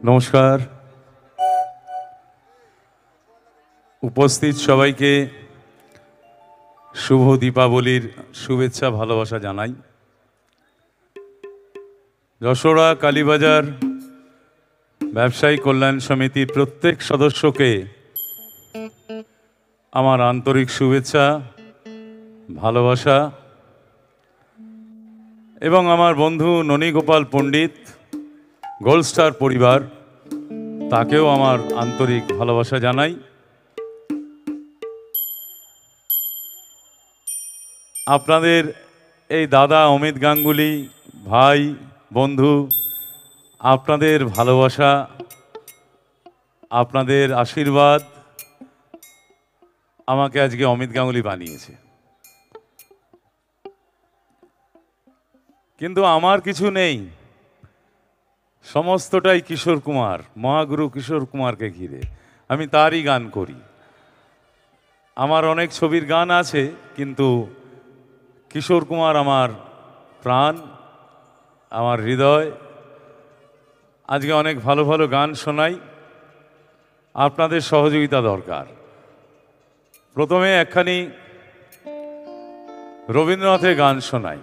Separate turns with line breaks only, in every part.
নমস্কার, উপস্থিত সবাইকে শুভ দীপাবলির শুভেচ্ছা ভালোবাসা জানাই। যশোরা কালীবাজার ব্যবসায়ী কল্যাণ সমিতির প্রত্যেক সদস্যকে আমার আন্তরিক শুভেচ্ছা ভালোবাসা এবং আমার বন্ধু ননীগোপাল পণ্ডিত গোল্ড স্টার পরিবার, তাকেও আমার আন্তরিক ভালোবাসা জানাই। আপনাদের এই দাদা অমিত গাঙ্গুলি ভাই বন্ধু, আপনাদের ভালোবাসা, আপনাদের আশীর্বাদ আমাকে আজকে অমিত গাঙ্গুলি বানিয়েছে। কিন্তু আমার কিছু নেই, সমস্তটাই কিশোর কুমার, মহাগুরু কিশোর কুমারকে ঘিরে। আমি তারই গান করি। আমার অনেক ছবির গান আছে, কিন্তু কিশোর কুমার আমার প্রাণ, আমার হৃদয়। আজকে অনেক ভালো ভালো গান শোনাই, আপনাদের সহযোগিতা দরকার। প্রথমে একখানি রবীন্দ্রনাথের গান শোনাই।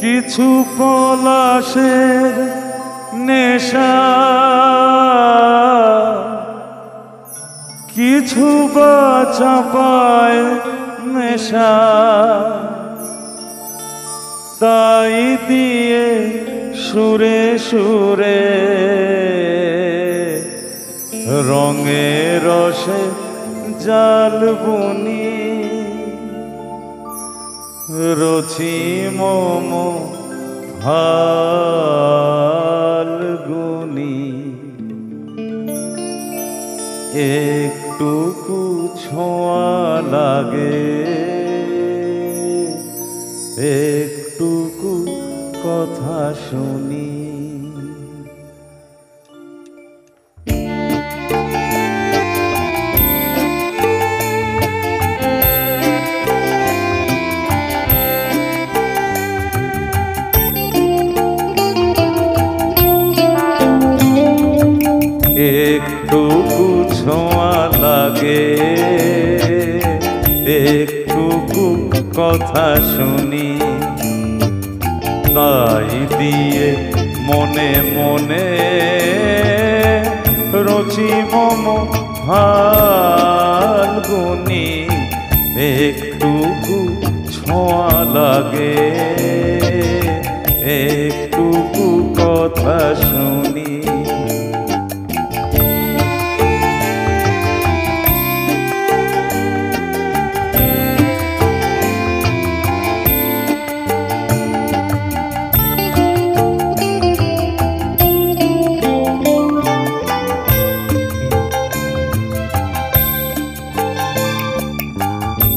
কিছু পলাশের নেশা, কিছু বা চাপায় নেশা, তাই দিয়ে সুরে সুরে রঙে রসে জাল বুনি, রচি মম ফাল্গুনি। একটুকু ছোঁয়া লাগে, একটুকু কথা শুনি। একটুকু ছোঁয়া লাগে, একটুকু কথা শুনি, তাই দিয়ে মনে মনে রচি মম ফাল্গুনি। একটুকু ছোঁয়া লাগে, একটুকু কথা শুনি।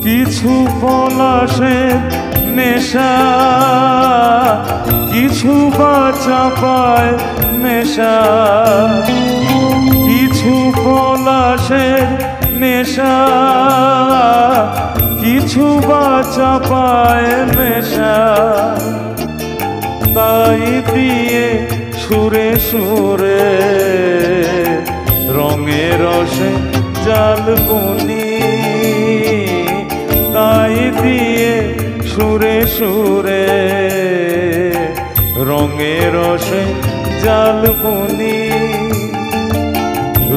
কিছু পলাশের নেশা, কিছু বা চাপায় নেশা, কিছু পলাশের নেশা, কিছু বা চাপায় নেশা, তাই দিয়ে সুরে সুরে রঙে রসে জাল বুনি, তাই দিয়ে সুরে সুরে রঙে রসে জাল বুনি,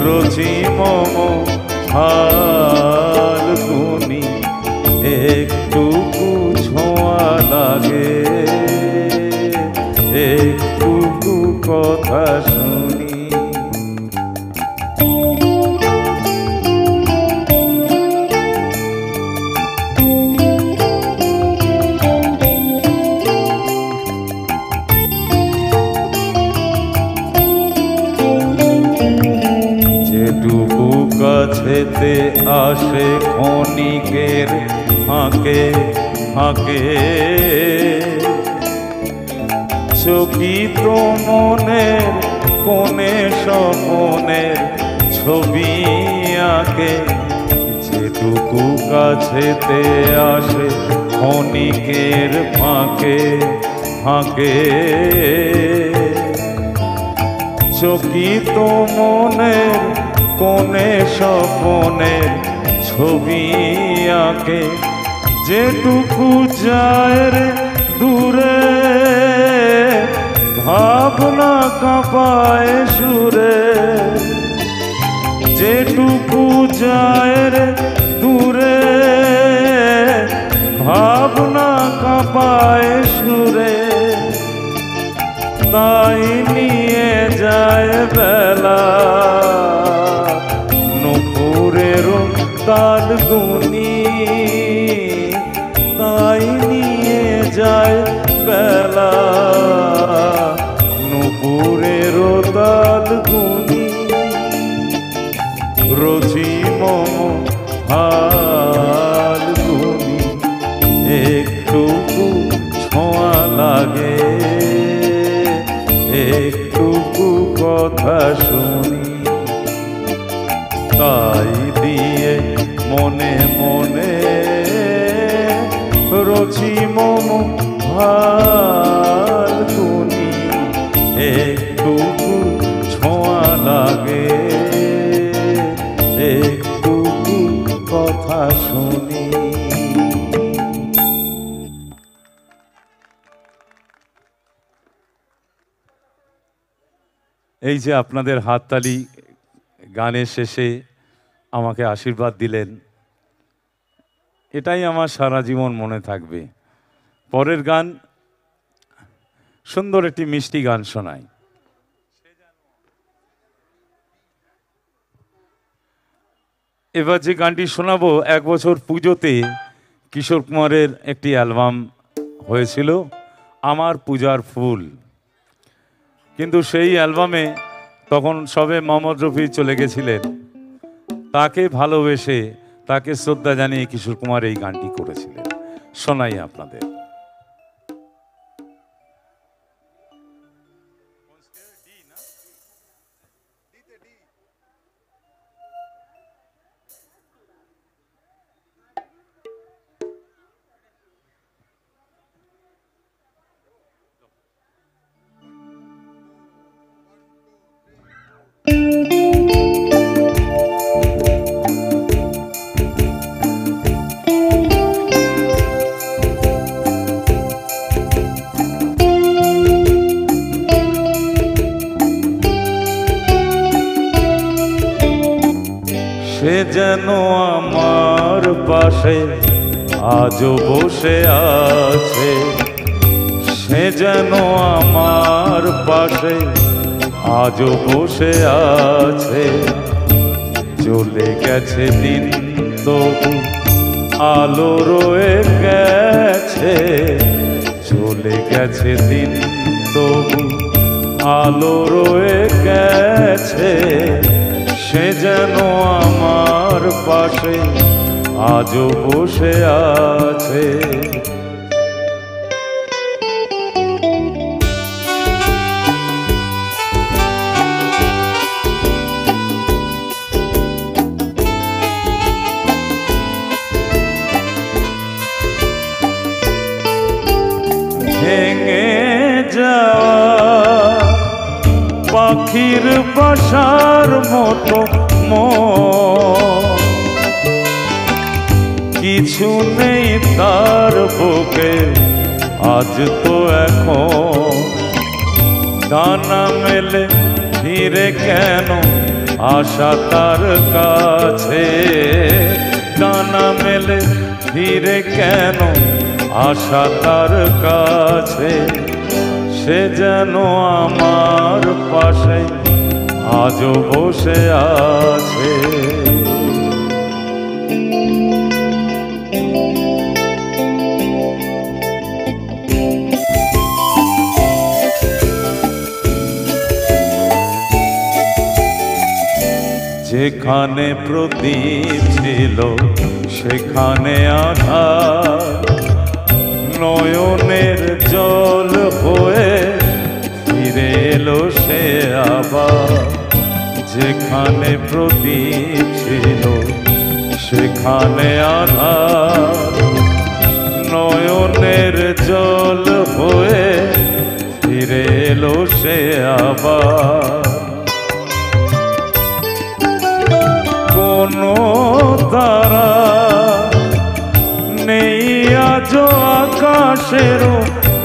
রচি মম ফাল্গুনি। একটুকু ছোঁয়া লাগে, একটুকু কথা শুনি। কাছেতে আসে ক্ষণিকের ফাঁকে ফাঁকে, চকিত মনের কোণে স্বপনের ছবি আঁকে, যেটুকু কাছেতে আসে ক্ষণিকের ফাঁকে ফাঁকে, চকিত মনের কোণে স্বপনের ছবি আঁকে, যেটুকু যায় রে দূরে ভাবনা কাঁপায় সুরে, যেটুকু যায় রে দূরে ভাবনা কাঁপায় সুরে, তাই নিয়ে যায় বেলা নুপুরের তাল গুনি, তাই নিয়ে যায় বেলা নুপুরের তাল গুনি, রোজি মম হাল গুনি, একটুকু ছোঁয়া লাগে, একটুকু কথা শুনি, তাই দিয়ে মনে মনে রোজি মম হাল গুনি, একটুকু ছোঁয়া লাগে, একটুকু কথা শুনি। এই যে আপনাদের হাততালি গানের শেষে আমাকে আশীর্বাদ দিলেন, এটাই আমার সারা জীবন মনে থাকবে। পরের গান সুন্দর একটি মিষ্টি গান শোনাই। এবার যে গানটি শোনাবো, এক বছর পুজোতে কিশোর কুমারের একটি অ্যালবাম হয়েছিল আমার পূজার ফুল, কিন্তু সেই অ্যালবামে তখন সবে মোহাম্মদ রফি চলে গেছিলেন। তাকে ভালোবেসে, তাকে শ্রদ্ধা জানিয়ে কিশোর কুমার এই গানটি করেছিলেন। শোনাই আপনাদের। সে যেন আমার পাশে আজও বসে আছে, সে যেন আমার পাশে আজও বসে আছে, চলে গেছে দিন তবু আলো রয়ে গেছে, চলে গেছে দিন তবু আলো রয়ে গেছে, সে যেন আমার পাশে আজও বসে আছে। ভেঙে যাওয়া পাখির বাসার মতো কিছু নেই তার বুকে আজ তো এখন, ডানা মেলে ফিরে কেন আশা তার কাছে, ডানা মেলে ফিরে কেন আশা তার কাছে, সে যেন আমার পাশে আজও বসে আছে। যেখানে প্রদীপ ছিল সেখানে আধার, নয়নের জল হয়ে ফিরে এলো সে আবার। যেখানে প্রদীপ ছিল সেখানে আধার, নয়নের জল হয়ে ফিরে এলো সে আবার। কোনো তারা নেই আজ আকাশের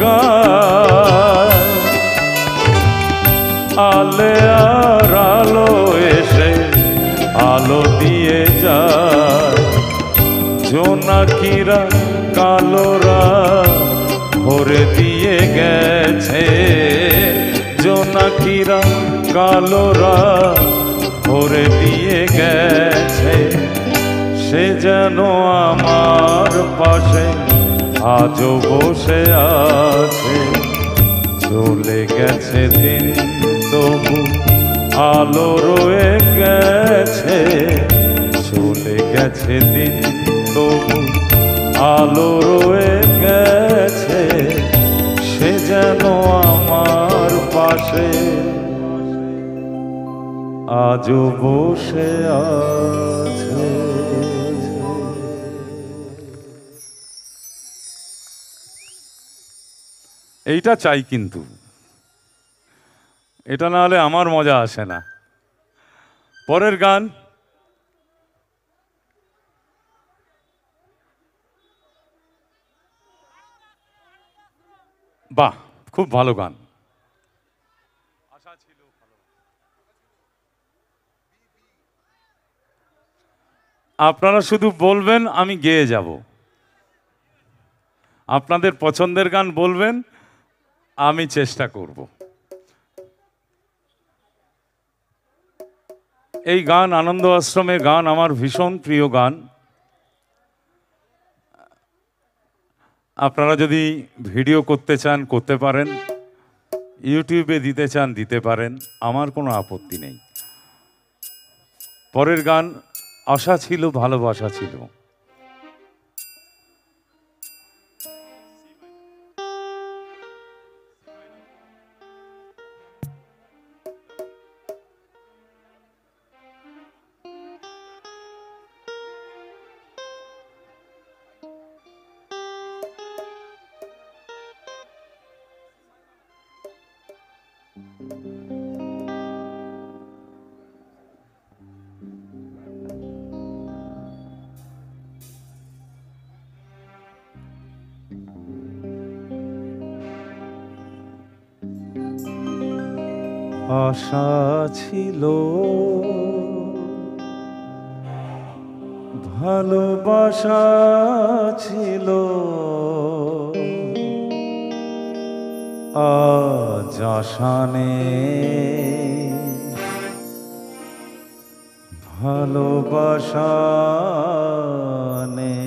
গায়, আলে আর আলো এসে আলো দিয়ে যায়। জোনাকিরা কালোরা ভরে দিয়ে গেছে, জোনাকিরা কালোরা ভরে দিয়ে গেছে। সে যেন আমার পাশে আজও বসে আছে। চলে গেছে দিন তবু আলো রয়ে গেছে, চলে গেছে দিন তবু আলো রয়ে গেছে। সে যেন আমার পাশে আজও বসে আছে। এইটা চাই, কিন্তু এটা না হলে আমার মজা আসে না। পরের গান বাহ, খুব ভালো গান। আপনারা শুধু বলবেন, আমি গেয়ে যাব। আপনাদের পছন্দের গান বলবেন, আমি চেষ্টা করব। এই গান আনন্দ আশ্রমের গান, আমার ভীষণ প্রিয় গান। আপনারা যদি ভিডিও করতে চান করতে পারেন, ইউটিউবে দিতে চান দিতে পারেন, আমার কোনো আপত্তি নেই। পরের গান আশা ছিল ভালোবাসা ছিল। আশা ছিল ভালোবাসা ছিল, আজ আশা নেই ভালোবাসা নেই।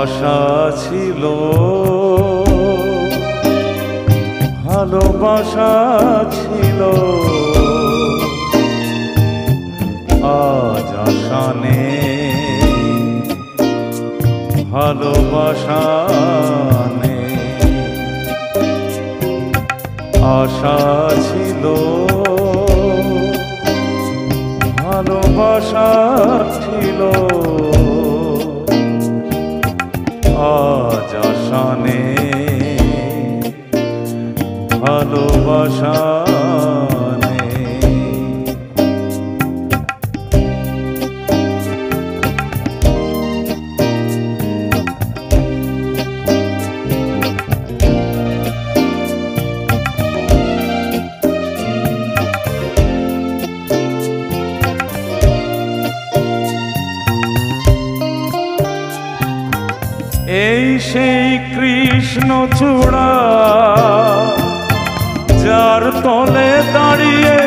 আশা ছিল ভালোবাসা ছিল, আজ আশা নেই ভালোবাসা নেই। আশা ছিল ভালোবাসা ছিল, আজ আশা নেই ভালোবাসা নেই। সেই কৃষ্ণ চূড়া যার তলে দাঁড়িয়ে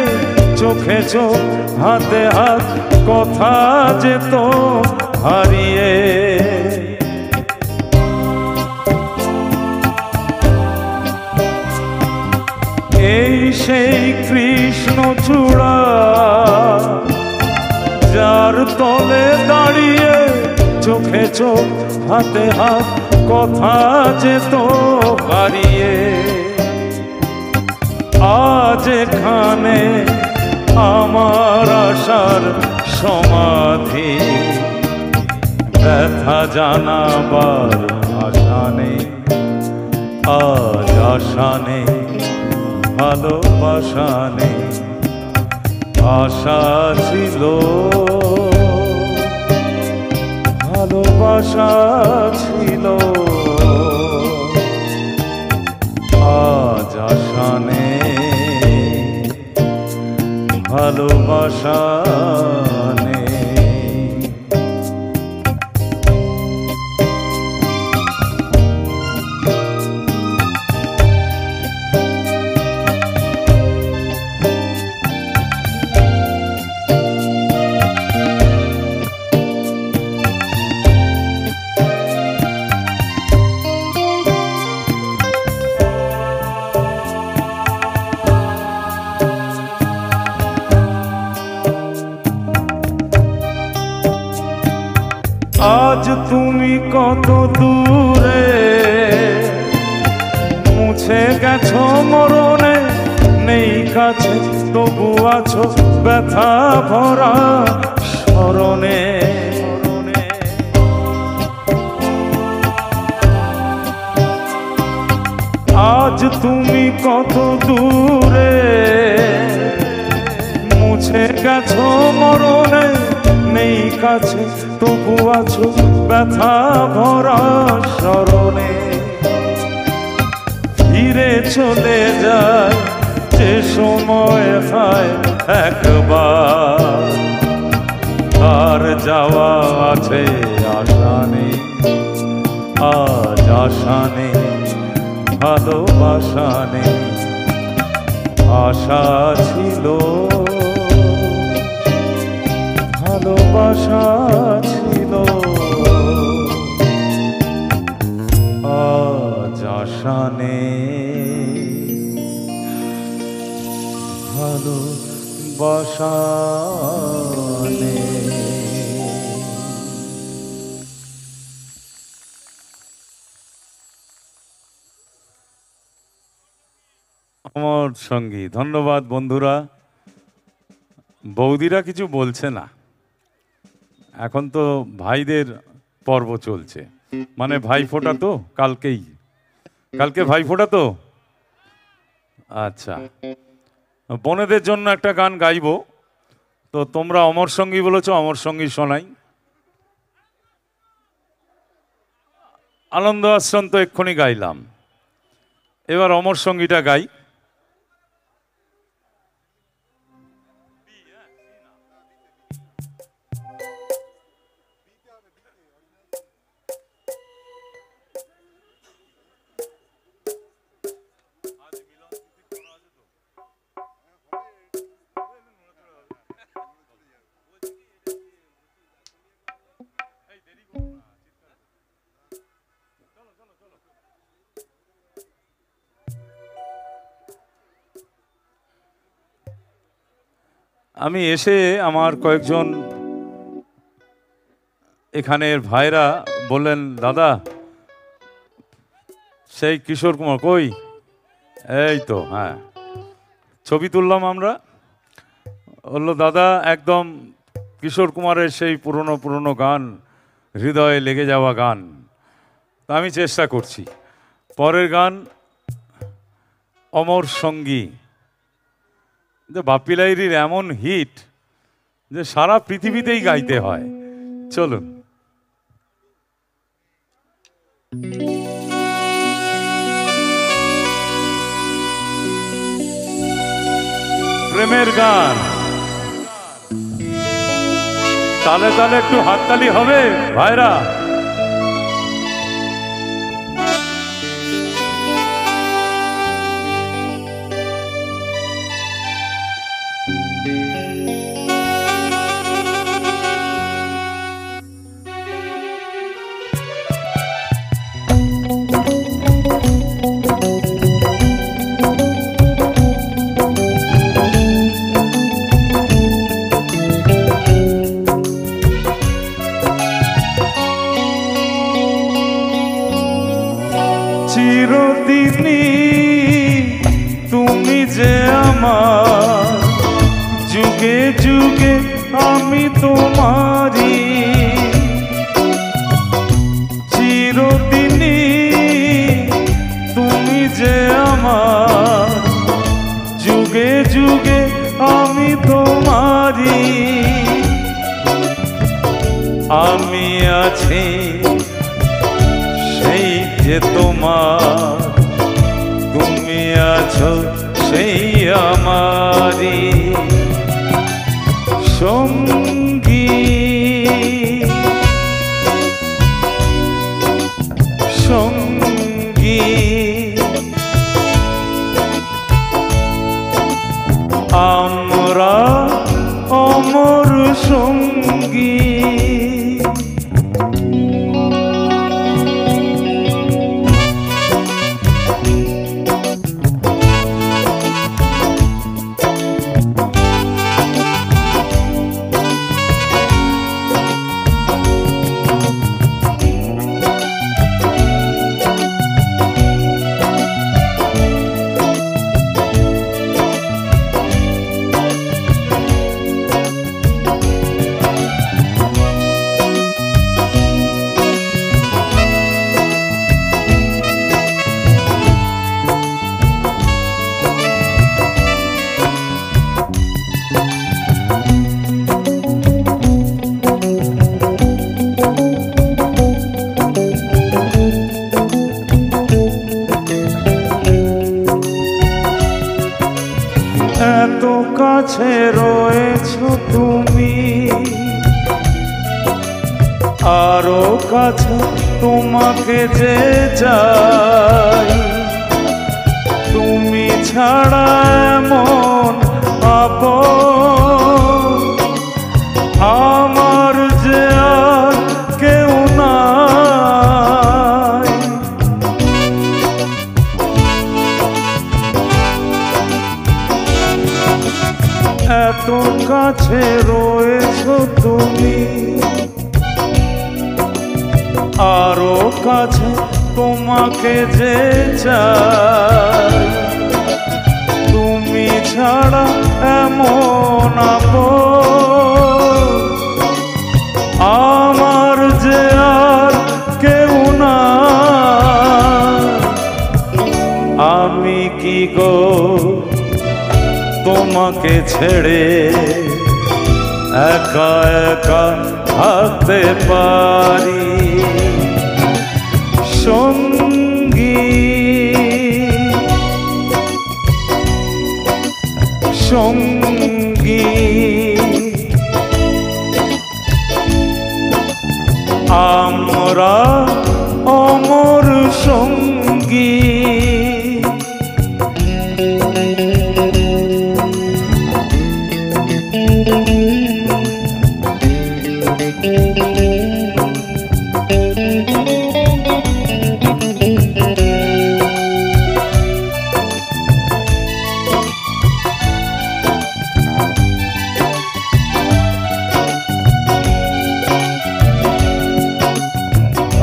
চোখে চোখ হাতে হাত কথা যেত হারিয়ে। এই সেই কৃষ্ণ চূড়া যার তলে দাঁড়িয়ে চোখে চোখ হাতে হাত কথা যেত হারিয়ে। আজ এখানে আমার আশার সমাধি, ব্যথা জানাবার আশা নেই, আজ আশা নেই, ভালোবাসা নেই, আশা ছিল, ভালোবাসা ছিল, আজ আশা নেই, ভালোবাসা নেই। আজ তুমি কত দূরে মুছে গেছো মরণে, নেই কাছে তবু আছো ব্যথা ভরা স্মরণে। আজ তুমি কত দূরে মুছে গেছো মরণে, নেই কাছে তবু আছো ব্যথা ভরা স্মরণে। ফিরে চলে যায় যে সময় হয় একবার, তার যাওয়া আছে আশা নেই, আজ আশা নেই, ভালোবাসা নেই, আশা ছিল, ভালোবাসা ছিল, আজ আশা নেই, ভালোবাসা নেই। অমর সঙ্গী, ধন্যবাদ বন্ধুরা। বৌদিরা কিছু বলছে না, এখন তো ভাইদের পর্ব চলছে, মানে ভাইফোঁটা তো কালকেই, কালকে ভাইফোঁটা তো। আচ্ছা, বোনেদের জন্য একটা গান গাইবো, তো তোমরা অমর সঙ্গী বলেছো, অমর সঙ্গী শোনাই। আনন্দ আশ্রম তো এক্ষুনি গাইলাম, এবার অমর সঙ্গীটা গাই। আমি এসে আমার কয়েকজন এখানের ভাইরা বললেন, দাদা সেই কিশোর কুমার কই? এই তো, হ্যাঁ, ছবি তুললাম আমরা। বললো দাদা একদম কিশোর কুমারের সেই পুরনো পুরনো গান, হৃদয়ে লেগে যাওয়া গান। তা আমি চেষ্টা করছি। পরের গান অমর সঙ্গী, যে বাপ্পি লাহিড়ীর এমন হিট যে সারা পৃথিবীতেই গাইতে হয়। চলুন। প্রেমের গান, তালে তালে একটু হাততালি হবে ভাইরা। যুগে যুগে আমি তোমারি, চিরদিনই তুমি যে আমার। যুগে যুগে আমি তোমারি, আমি আছি সেই যে তোমার, তুমি আছো সেই আমারি সঙ্গী। সঙ্গী আমরা অমর সঙ্গী। এত কাছে রয়েছো তুমি, আরো কাছে তোমাকে যে চাই। তুমি ছাড়া এমন আপন আমার যে আর কেউ নাই। এত কাছে রয়েছো তুমি, আরো কাছে তোমাকে যে চাই। তুমি ছাড়া এমন আপন আমার যে আর কেউ নাই। আমি কি গো তোমাকে ছেড়ে একা একা থাকতে পারি সঙ্গী। সঙ্গী আমরা অমর সঙ্গী।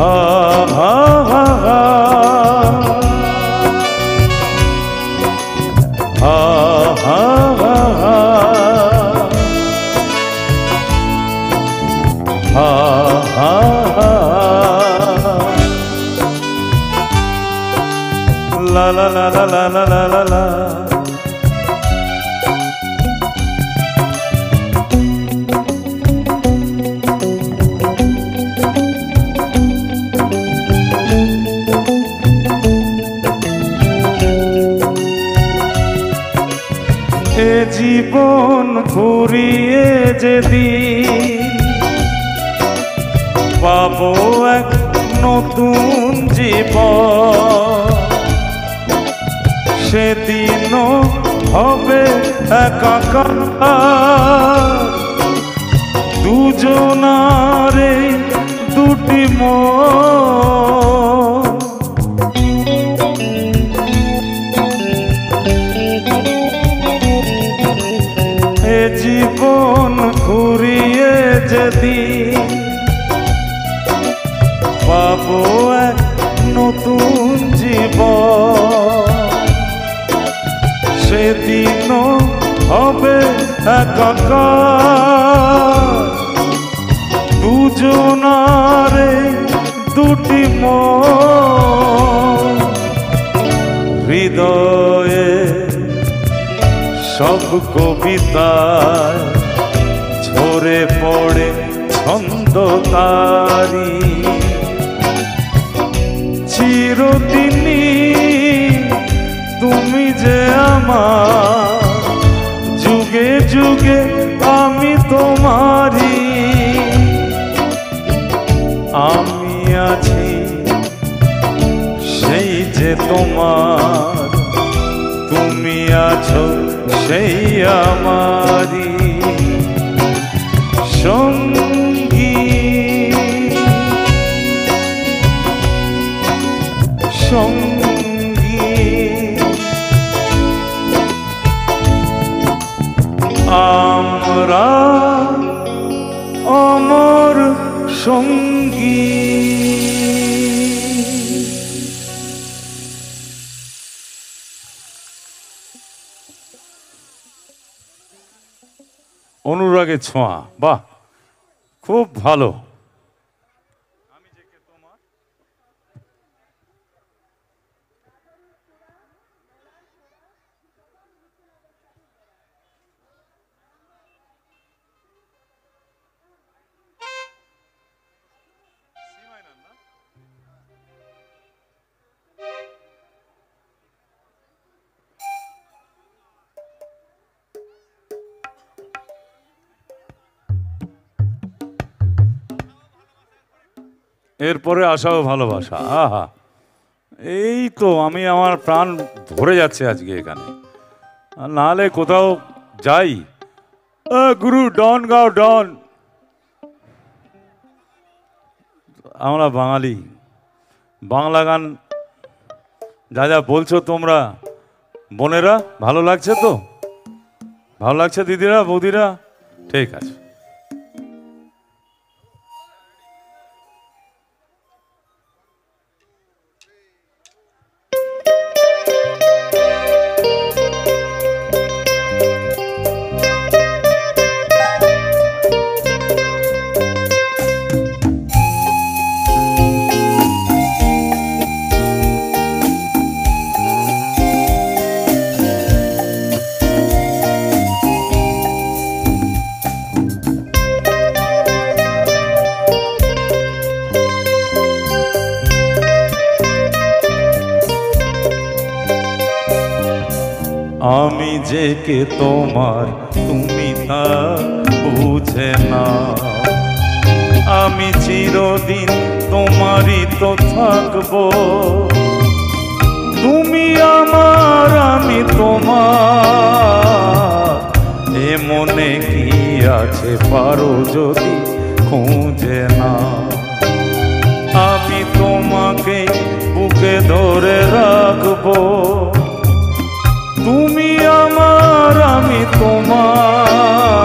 ha ha ha ha ha ha ha ha ha ha la la la la la la la la la এ জীবন ফুরিয়ে যেদিন পাবো এক নতুন জীবন, সেদিনও হবে একাকার দুজনারে দুটি মন। এ জীবন ঘুরিয়ে যেদিন পাবো এক নতুন জীবন, সেদিনও হবে এক একাকার দুজনারে দুটি মন হৃদয়ে সব কবিতায় ঝরে পড়ে ছন্দ তারি চিরদিনই তুমি যে আমার যুগে যুগে আমি তোমারি আমি আছি সেই যে তোমার তুমি আছো সেই আমারি সঙ্গী সঙ্গী আমরা অমর সঙ্গী। অনুরাগের ছোঁয়া, বাহ, খুব ভালো। এরপরে আসাও ভালোবাসা, আহা, এই তো আমি আমার প্রাণ ভরে যাচ্ছে আজকে এখানে, নাহলে কোথাও যাই। গুরু ডন গাও ডন, আমরা বাঙালি, বাংলা গান যা যা বলছো তোমরা বোনেরা, ভালো লাগছে তো? ভালো লাগছে দিদিরা বৌদিরা? ঠিক আছে। আমি যে কে তোমার তুমি তা বুঝে না, আমি চিরদিন তোমারই তো থাকবো, তুমি আমার আমি তোমার, এ মনে কি আছে পারো যদি খুঁজে না, আমি তোমাকে বুকে ধরে রাখবো, তুমি আমার আমি তোমার,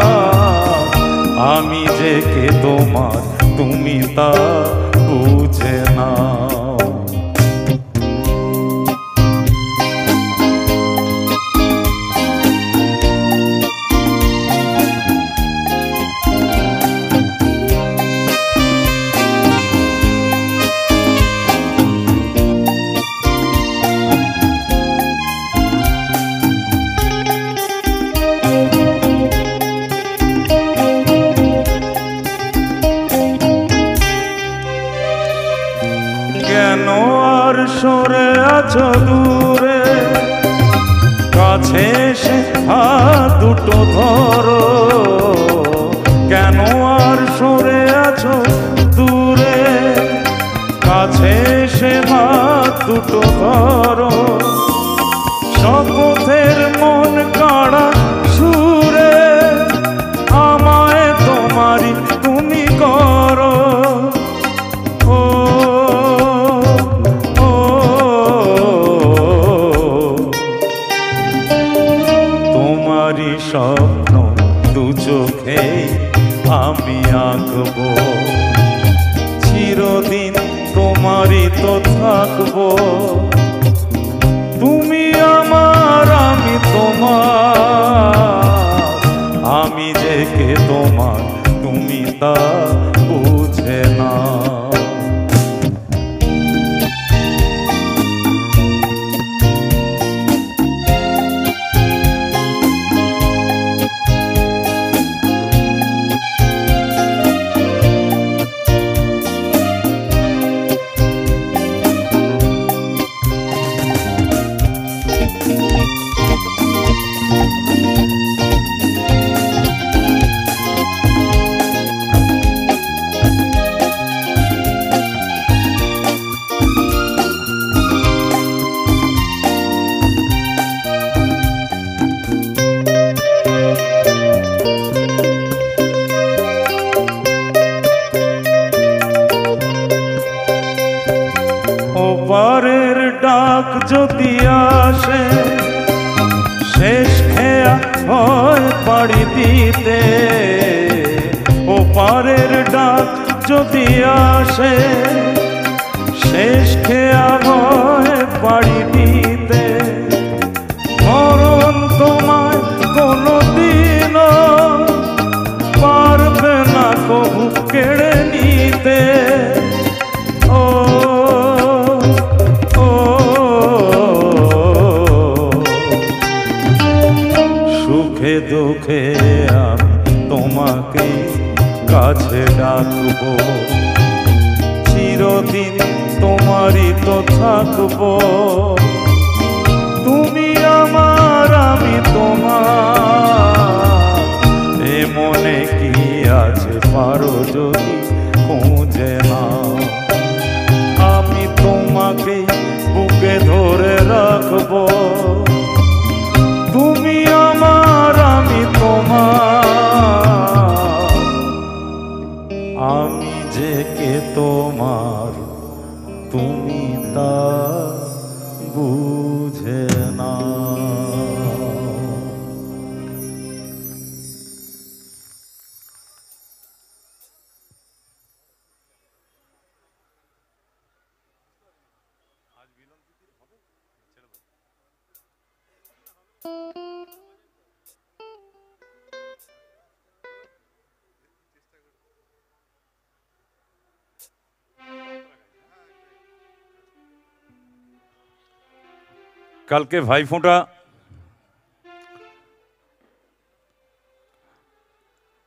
আমি যে কে তোমার তুমি তা বুঝে নাও। কেন আর সরে আছো দূরে, কাছে এসে হাত দুটো ধরো, কেন আর সরে আছো দূরে, কাছে এসে হাত দুটো ধরো, শপথের মন কাড়া সুরে আমায় তোমারই তুমি করো, স্বপ্ন দু চোখে আমি আঁকবো, চিরদিন তোমারই তো থাকবো, তুমি আমার আমি তোমার, আমি আমি যে কে তোমার তুমি তা বুঝে না। ওপারের ডাক যদি আসে শেষ খেয়া হয় পাড়ি দিতে, ওপারের ডাক যদি আসে শেষ খেয়া হয় পাড়ি দিতে, মরণ তোমায় কোনদিন পারবে না কবু কেড়ে নিতে। সুখে দুঃখে আমি তোমাকে কাছে ডাকবো, চিরদিন তোমারই তো থাকবো। তুমি আমার আমি তোমার, এ মনে কি আছে পারো যদি খুঁজে না। আমি তোমাকে বুকে ধরে রাখবো, তুমি আমার আমি তোমার, আমি যে কে তোমার তুমি তা বুঝে না। কালকে ভাইফোঁটা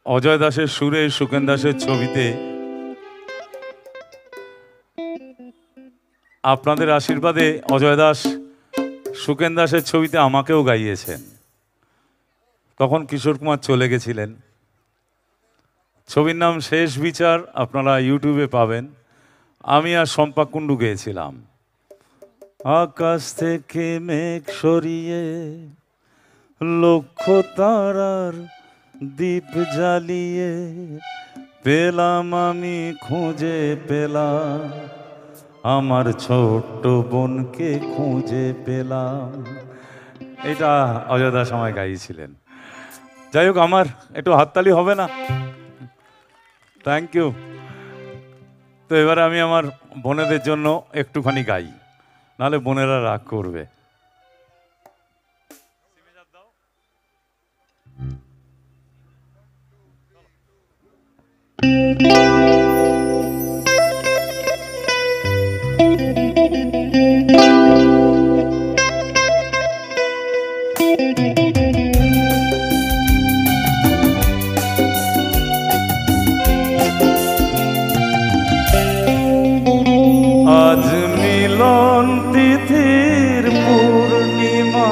অজয় দাসের সুরে সুকেন দাসের ছবিতে আপনাদের আশীর্বাদে অজয় দাস সুকেন দাসের ছবিতে আমাকেও গাইয়েছেন। তখন কিশোর কুমার চলে গেছিলেন। ছবির নাম শেষ বিচার, আপনারা ইউটিউবে পাবেন। আমি আর শম্পা কুণ্ডু গেয়েছিলাম। আকাশ থেকে মেঘ সরিয়ে লক্ষ তারার দীপ জ্বালিয়ে পেলাম আমি খুঁজে পেলাম আমার ছোট্ট বোনকে খুঁজে পেলাম। এটা অজয় দাস আমায় গাইছিলেন। যাই হোক, আমার একটু হাততালি হবে না? Thank you. তো এবারে আমি আমার বোনেদের জন্য একটুখানি গাই, নাহলে বোনেরা রাগ করবে। আজ মিলন তিথির পূর্ণিমা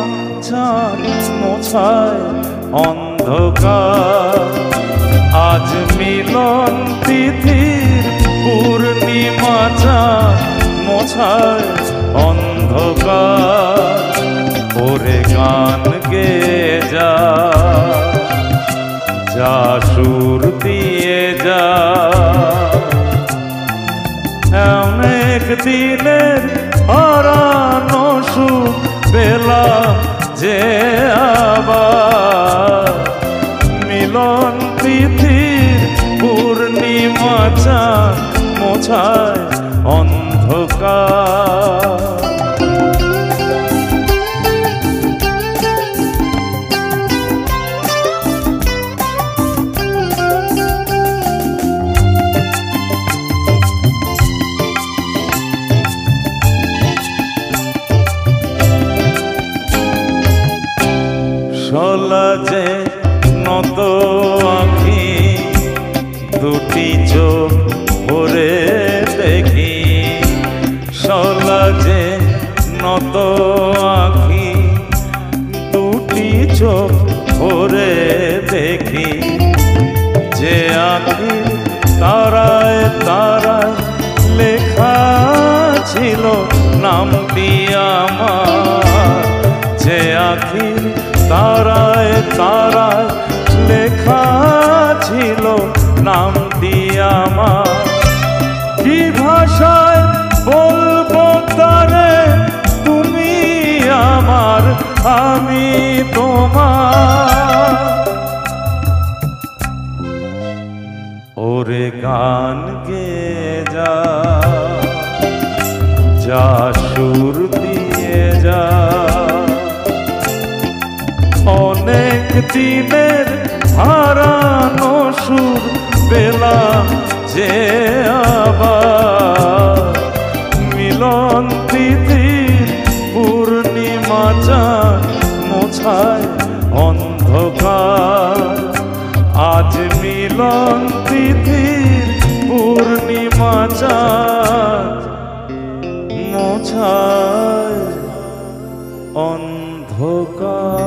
চাঁদ মোছায় অন্ধকার। আজ মিলন তিথির পূর্ণিমা চাঁদ মোছায় অন্ধকার। ওরে গান গেয়ে যা, যা সুর দিয়ে যা, অনেক দিনের হারানো সুখ পেলাম যে আবার। মিলন তিথির পূর্ণিমা চাঁদ মোছায় অন্ধকার। নামটি আমার, যে আখির তারায় তারায় লেখা ছিল নামটি আমার। কি ভাষায় বলবো তারে, তুমি আমার আমি তোমার। ওরে গান গেয়ে যা, যা সুর দিয়ে যা, অনেক দিনের হারানো সুর পেলাম যে আবার। মিলন তিথির পূর্ণিমা চাঁদ মোছায় অন্ধকার, আজ মিলন তিথির পূর্ণিমা চাঁদ মোছায় অন্ধকার।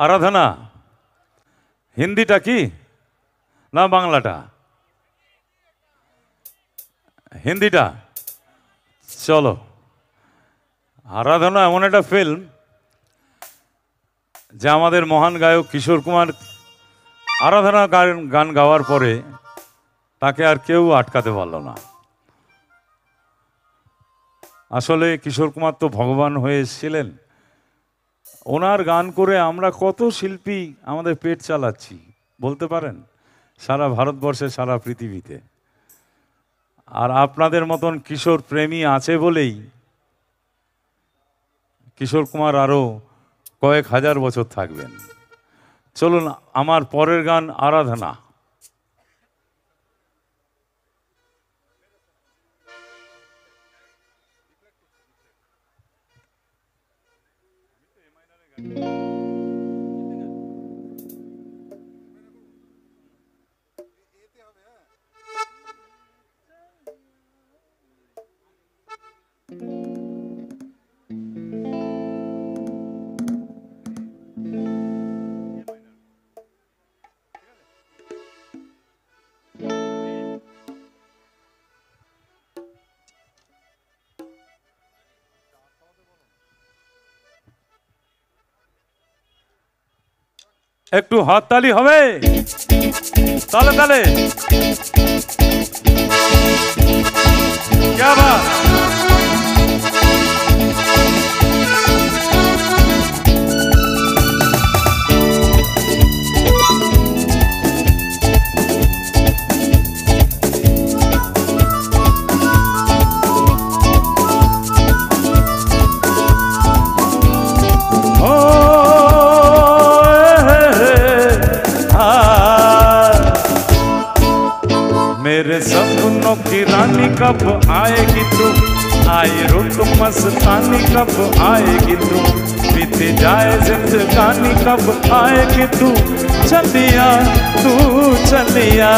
আরাধনা হিন্দিটা কি না বাংলাটা? হিন্দিটা। চলো, আরাধনা এমন একটা ফিল্ম যে আমাদের মহান গায়ক কিশোর কুমার আরাধনা গান গাওয়ার পরে তাকে আর কেউ আটকাতে পারল না। আসলে কিশোর কুমার তো ভগবান হয়ে এসেছিলেন, ওনার গান করে আমরা কত শিল্পী আমাদের পেট চালাচ্ছি বলতে পারেন, সারা ভারতবর্ষে সারা পৃথিবীতে। আর আপনাদের মতন কিশোর প্রেমী আছে বলেই কিশোর কুমার আরো কয়েক হাজার বছর থাকবেন। চলুন আমার পরের গান আরাধনা। একটু হাততালি হবে, তালে তালে। क्या बात। मेरे सपनों की रानी कब आएगी तू, आई रुत मस्तानी कब आएगी तू, बीत जाए जिंदगानी कब आएगी तू, चलिया तू चलिया।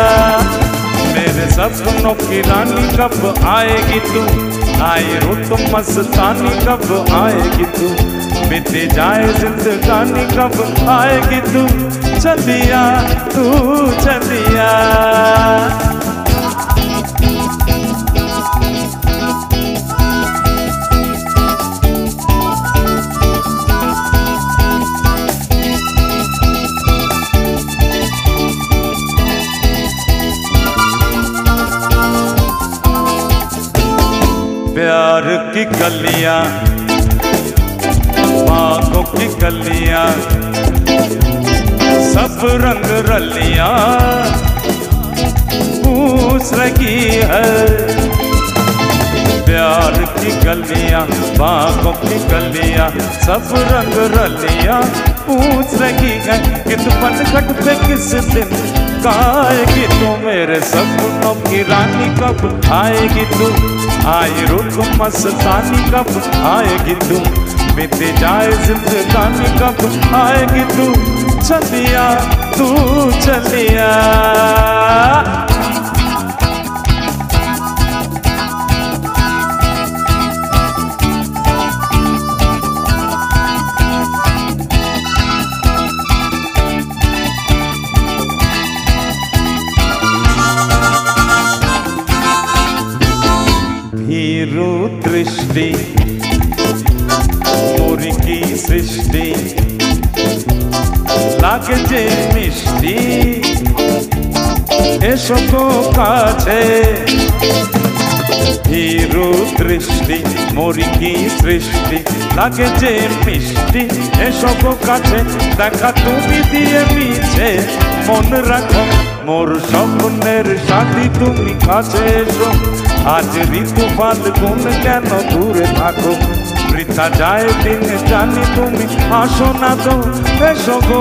मेरे सपनों की रानी कब आएगी तू, आई रुत मस्तानी कब आएगी तू, बीत जाए जिंदगानी कब आएगी तू, चलिया तू चलिया। प्यार की कलियां, बागों की कलियां, सब रंग रलियां पूछ रही है। प्यार की गलियां, बागों की गलियां, सब रंग रलियां पूछ रही है कि तू पनघट पे किस दिन आएगी तू, मेरे सपनों की रानी कब आएगी तू, आई रुत मस्तानी कब आएगी तू, बीत जाए जिंदगानी कब आएगी तू, चलिया तू चलिया। भीरु दृष्टि मोरी की सृष्टि लागे जे मिष्टि एसो गो काछे भीरु दृष्टि मोरी की सृष्टि लागे जे मिष्टि एसो गो काछे देखा तुमी दिए मिछे मन राखो मोर स्वप्नेर साथी तुमी काछे एसो आज ऋतु फाल्गुन केन दूरे थाको वृथा जाए दिन जानी तुमी आसो ना तो एसो गो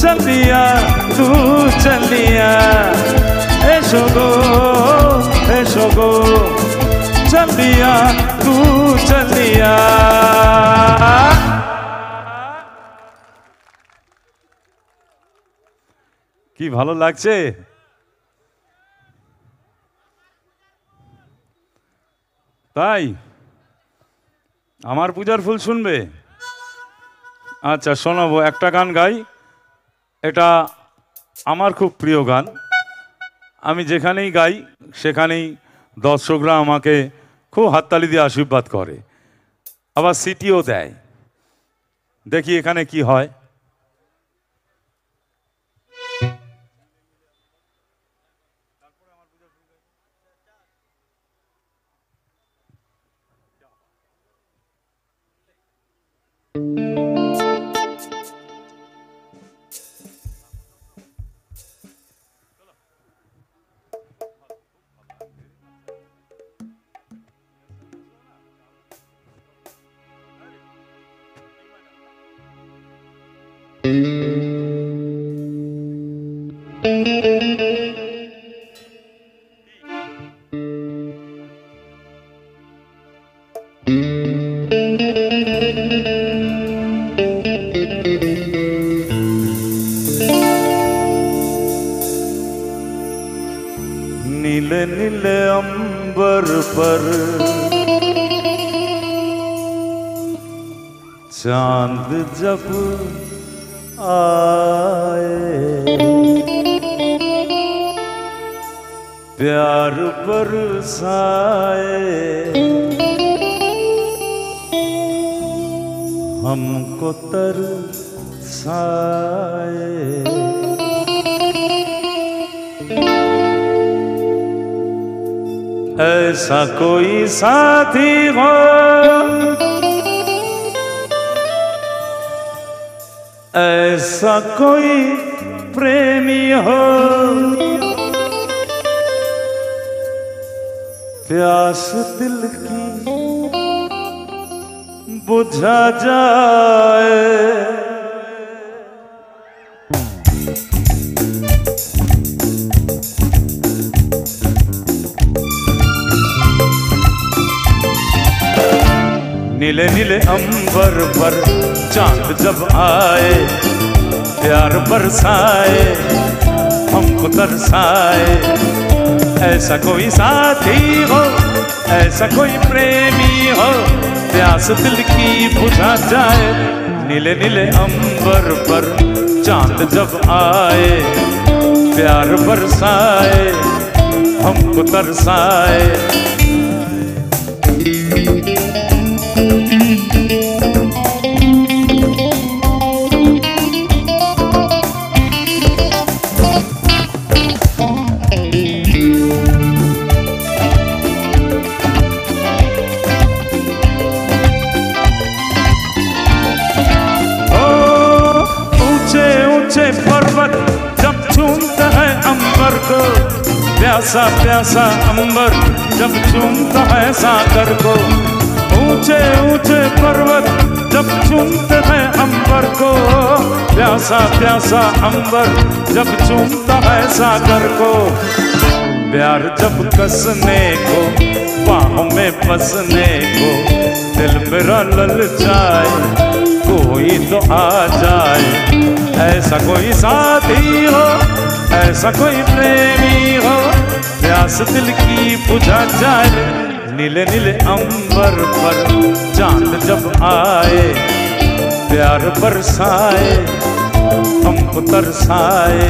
चलिया तू चलिया एसो गो चलिया तू चलिया। কি ভালো লাগছে? তাই আমার পূজার ফুল শুনবে? আচ্ছা শোনাবো, একটা গান গাই। এটা আমার খুব প্রিয় গান। আমি যেখানেই গাই সেখানেই দর্শকরা আমাকে খুব হাততালি দিয়ে আশীর্বাদ করে, আবার সিটিও দেয়। দেখি এখানে কি হয়। नीले नीले अंबर पर चांद जब आए प्यार बरसाए हमको तरसाए ऐसा कोई साथी हो ऐसा कोई प्रेमी हो प्यास दिल की बुझा जाए नीले नीले अंबर पर चांद जब आए प्यार बरसाए हमको तरसाए ऐसा कोई साथी हो ऐसा कोई प्रेमी हो प्यास दिल की बुझा जाए नीले नीले अंबर पर चांद जब आए प्यार बरसाए हमको तरसाए पर्वत जब चूमता है अंबर को प्यासा प्यासा अंबर जब चूमता है सागर को ऊंचे ऊंचे पर्वत जब चूमते हैं अंबर को प्यासा प्यासा अंबर जब चूमता है सागर को प्यार जब कसने को बाहों में फंसने को दिल मेरा ललचाए कोई तो आ जाए ऐसा कोई साथी हो ऐसा कोई प्रेमी हो प्यास दिल की बुझा जाए नीले नीले अंबर पर चांद जब आए प्यार बरसाए हमको तरसाए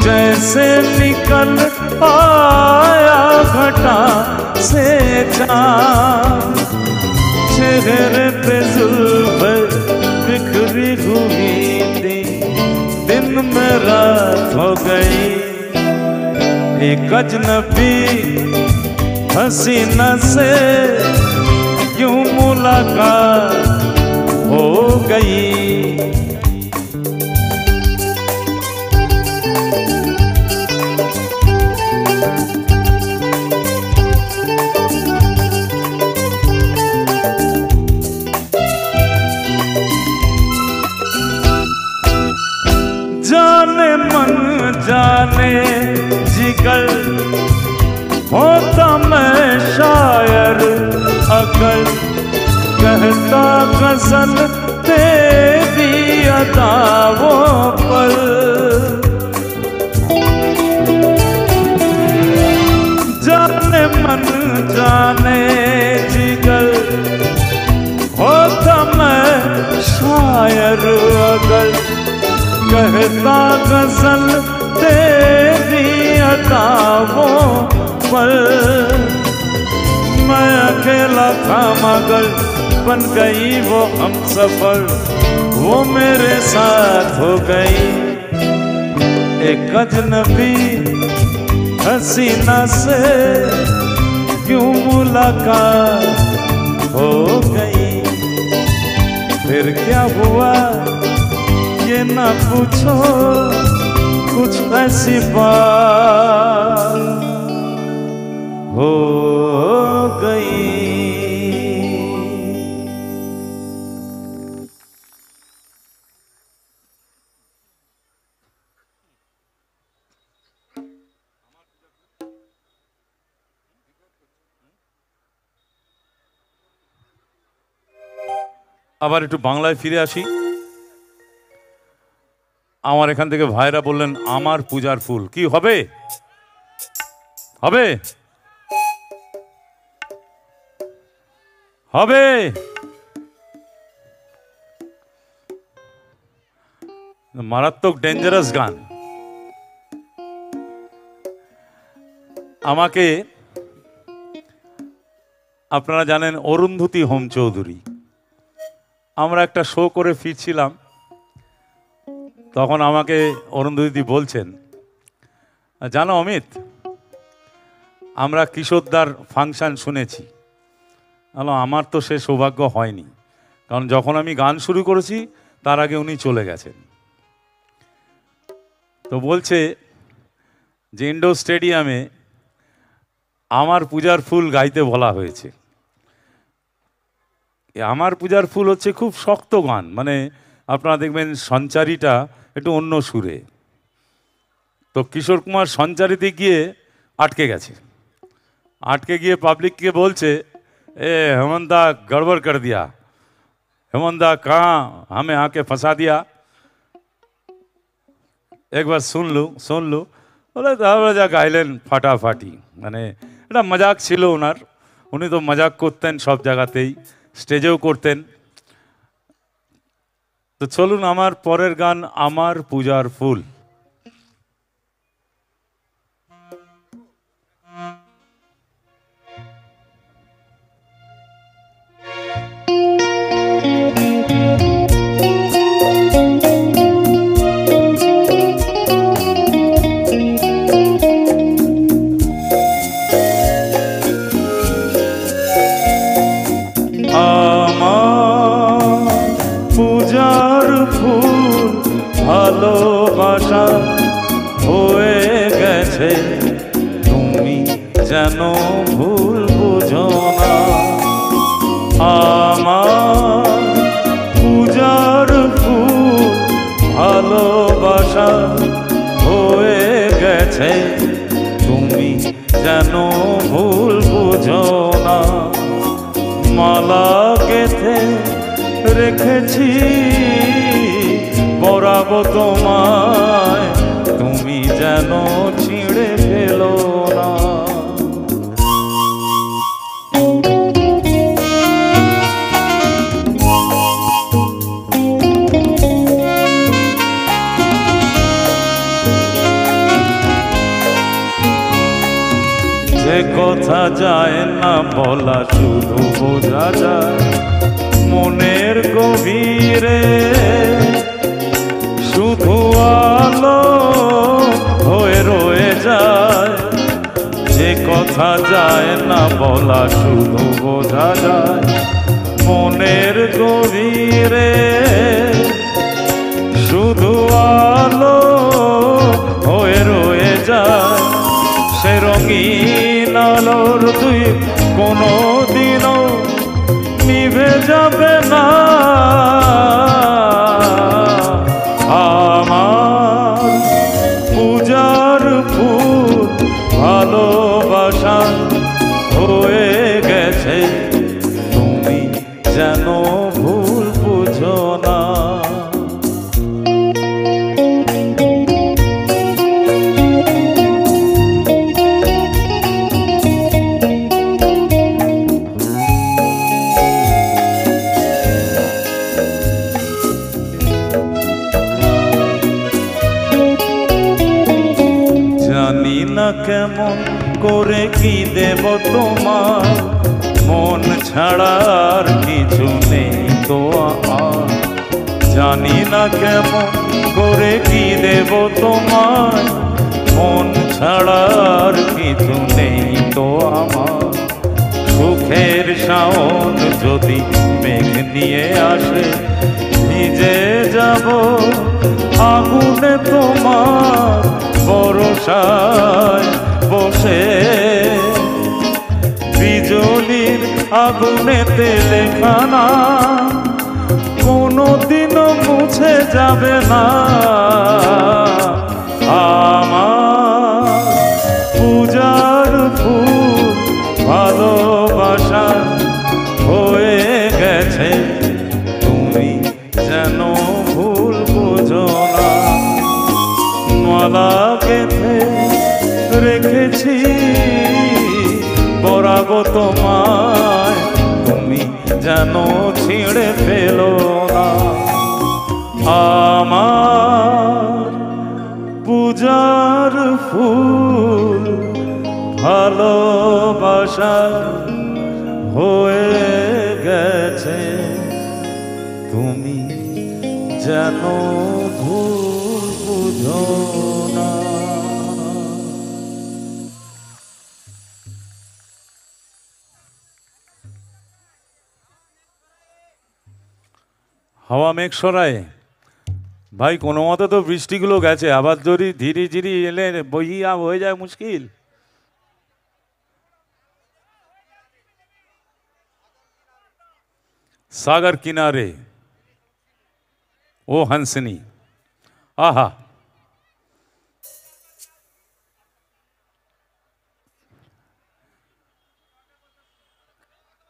जैसे निकल आया घटा से चाँद, चेहरे पे जुल्फ़े बिखरी हुई थी, दिन में रात हो गई। एक अजनबी हसीना से यूं मुलाकात हो गई। जाने मन जाने जिगर होता मैं शायर अगर कहता गज़ल तेरी अदाओं पर। जाने मन जाने जिगर होता मैं शायर अगर कहता गज़ल तेरी अदाओं पर। मैं अकेला था मगर बन गई वो हमसफर, वो मेरे साथ हो गई। एक अजनबी हसीना से यूं मुलाकात हो गई। फिर क्या हुआ ये ना पूछो, कुछ ऐसी बात हो गई। আবার একটু বাংলায় ফিরে আসি। আমার এখান থেকে ভাইরা বললেন আমার পূজার ফুল কি হবে? হবে হবে মারাত্মক ডেঞ্জারাস গান। আমাকে আপনারা জানেন অরুন্ধতী হোম চৌধুরী, আমরা একটা শো করে ফিরছিলাম, তখন আমাকে অরুন্ধতী বলছেন, জানো অমিত, আমরা কিশোরদার ফাংশন শুনেছি। আমার তো সে সৌভাগ্য হয়নি, কারণ যখন আমি গান শুরু করেছি তার আগে উনি চলে গেছেন। তো বলছে যে ইন্ডোর স্টেডিয়ামে আমার পূজার ফুল গাইতে বলা হয়েছে। আমার পূজার ফুল হচ্ছে খুব শক্ত গান, মানে আপনারা দেখবেন সঞ্চারীটা একটু অন্য সুরে। তো কিশোর কুমার সঞ্চারিতে গিয়ে আটকে গেছে, আটকে গিয়ে পাবলিককে বলছে, এ हेमंत दा गड़बड़ कर दिया, हेमंत दा कहाँ हमें आके फंसा दिया, एक बार सुन लू বলে তারপরে যা গাইলেন ফাটাফাটি। মানে এটা মজাক ছিল ওনার, উনি তো মজাক করতেন সব জায়গাতেই, স্টেজেও করতেন। তো চলুন আমার পরের গান আমার পূজার ফুল। ভালোবাসা হয়ে গেছে তুমি যেন ভুল বুঝো না। আমার পূজার ফুল ভালোবাসা হয়ে গেছে তুমি যেন ভুল বুঝো না। মালা গেঁথে রেখেছি পরাবো তোমায়, তুমি যেন ছিঁড়ে ফেলো না। কথা যায় না বলা, শুধু বোঝা যায় মনের গভীরে, শুধু আলো হয়ে রয়ে যায়। যে কথা যায় না বলা, শুধু বোঝা যায় মনের গভীরে, শুধু আলো হয়ে রয়ে যায়। সে রঙিন আলোর তুই কোনো দিনও নিভে যাবে না। আমার পূজার ফুল ভালোবাসা হয়ে গেছে, তুমি যেন ভুল বুঝো না। জানি না কেমন করে কি দেব তোমার, মন ছাড়ার কিছু নেই তো আর। জানি না কেমন করে কি দেব তোমার, মন ছাড়ার কিছু নেই তো আমার। সুখের শাওন যদি মেঘ নিয়ে আসে, ভিজে যাব আগুনে তোমার বরসায় বসে। বিজলির আগুনেতে লেখা না, কোনোদিনও মুছে যাবে না। আমার পূজার ফুল ভালোবাসা হয়ে গেছে, তুমি যেন ভুল বুঝো না। মালা গেঁথে রেখেছি পরাবো তোমায়, তুমি যেন ছিঁড়ে ফেলো না। আমার পূজার ফুল ভালোবাসা হয়ে গেছে, তুমি যেন ভুল বুঝো না। হাওয়া মেঘ সরায় ভাই, কোনো মতে তো বৃষ্টিগুলো গেছে, আবার যদি ধীরে ধীরে এলে বইয়া হয়ে যায় মুশকিল। सागर किनारे ओ हंसनी, आहा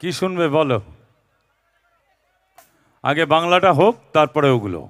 কি শুনবে বলো? আগে বাংলাটা হোক, তারপরে ওগুলো।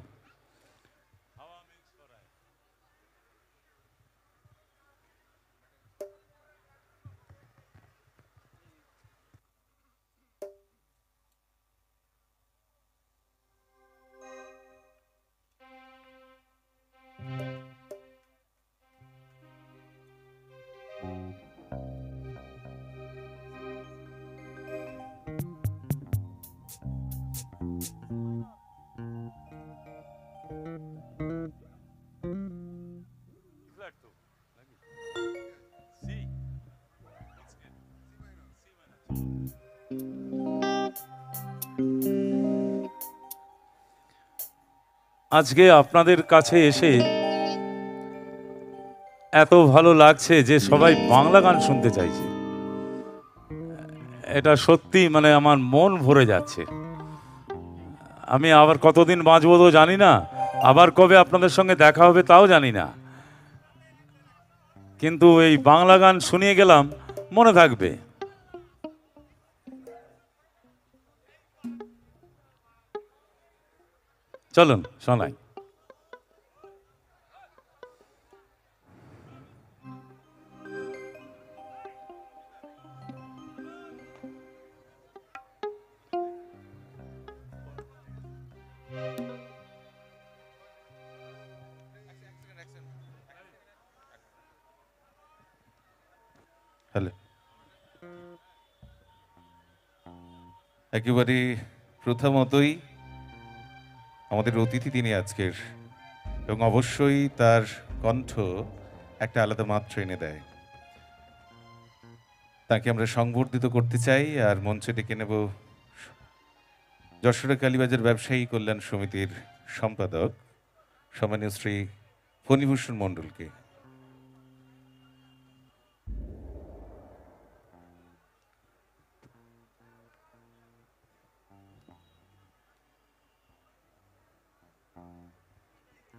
আজকে আপনাদের কাছে এসে এত ভালো লাগছে যে সবাই বাংলা গান শুনতে চাইছে, এটা সত্যি মানে আমার মন ভরে যাচ্ছে। আমি আবার কতদিন বাঁচবো তো জানি না, আবার কবে আপনাদের সঙ্গে দেখা হবে তাও জানি না, কিন্তু এই বাংলা গান শুনিয়ে গেলাম, মনে থাকবে। চলুন শোনাই। হ্যালো।
একেবারে প্রথমতই আমাদের অতিথি তিনি আজকের, এবং অবশ্যই তার কণ্ঠ একটা আলাদা মাত্রা এনে দেয়। তাকে আমরা সংবর্ধিত করতে চাই আর মঞ্চে ডেকে নেব যশোরের কালীবাজার ব্যবসায়ী কল্যাণ সমিতির সম্পাদক সম্মানীয় শ্রী ফণীভূষণ মণ্ডলকে।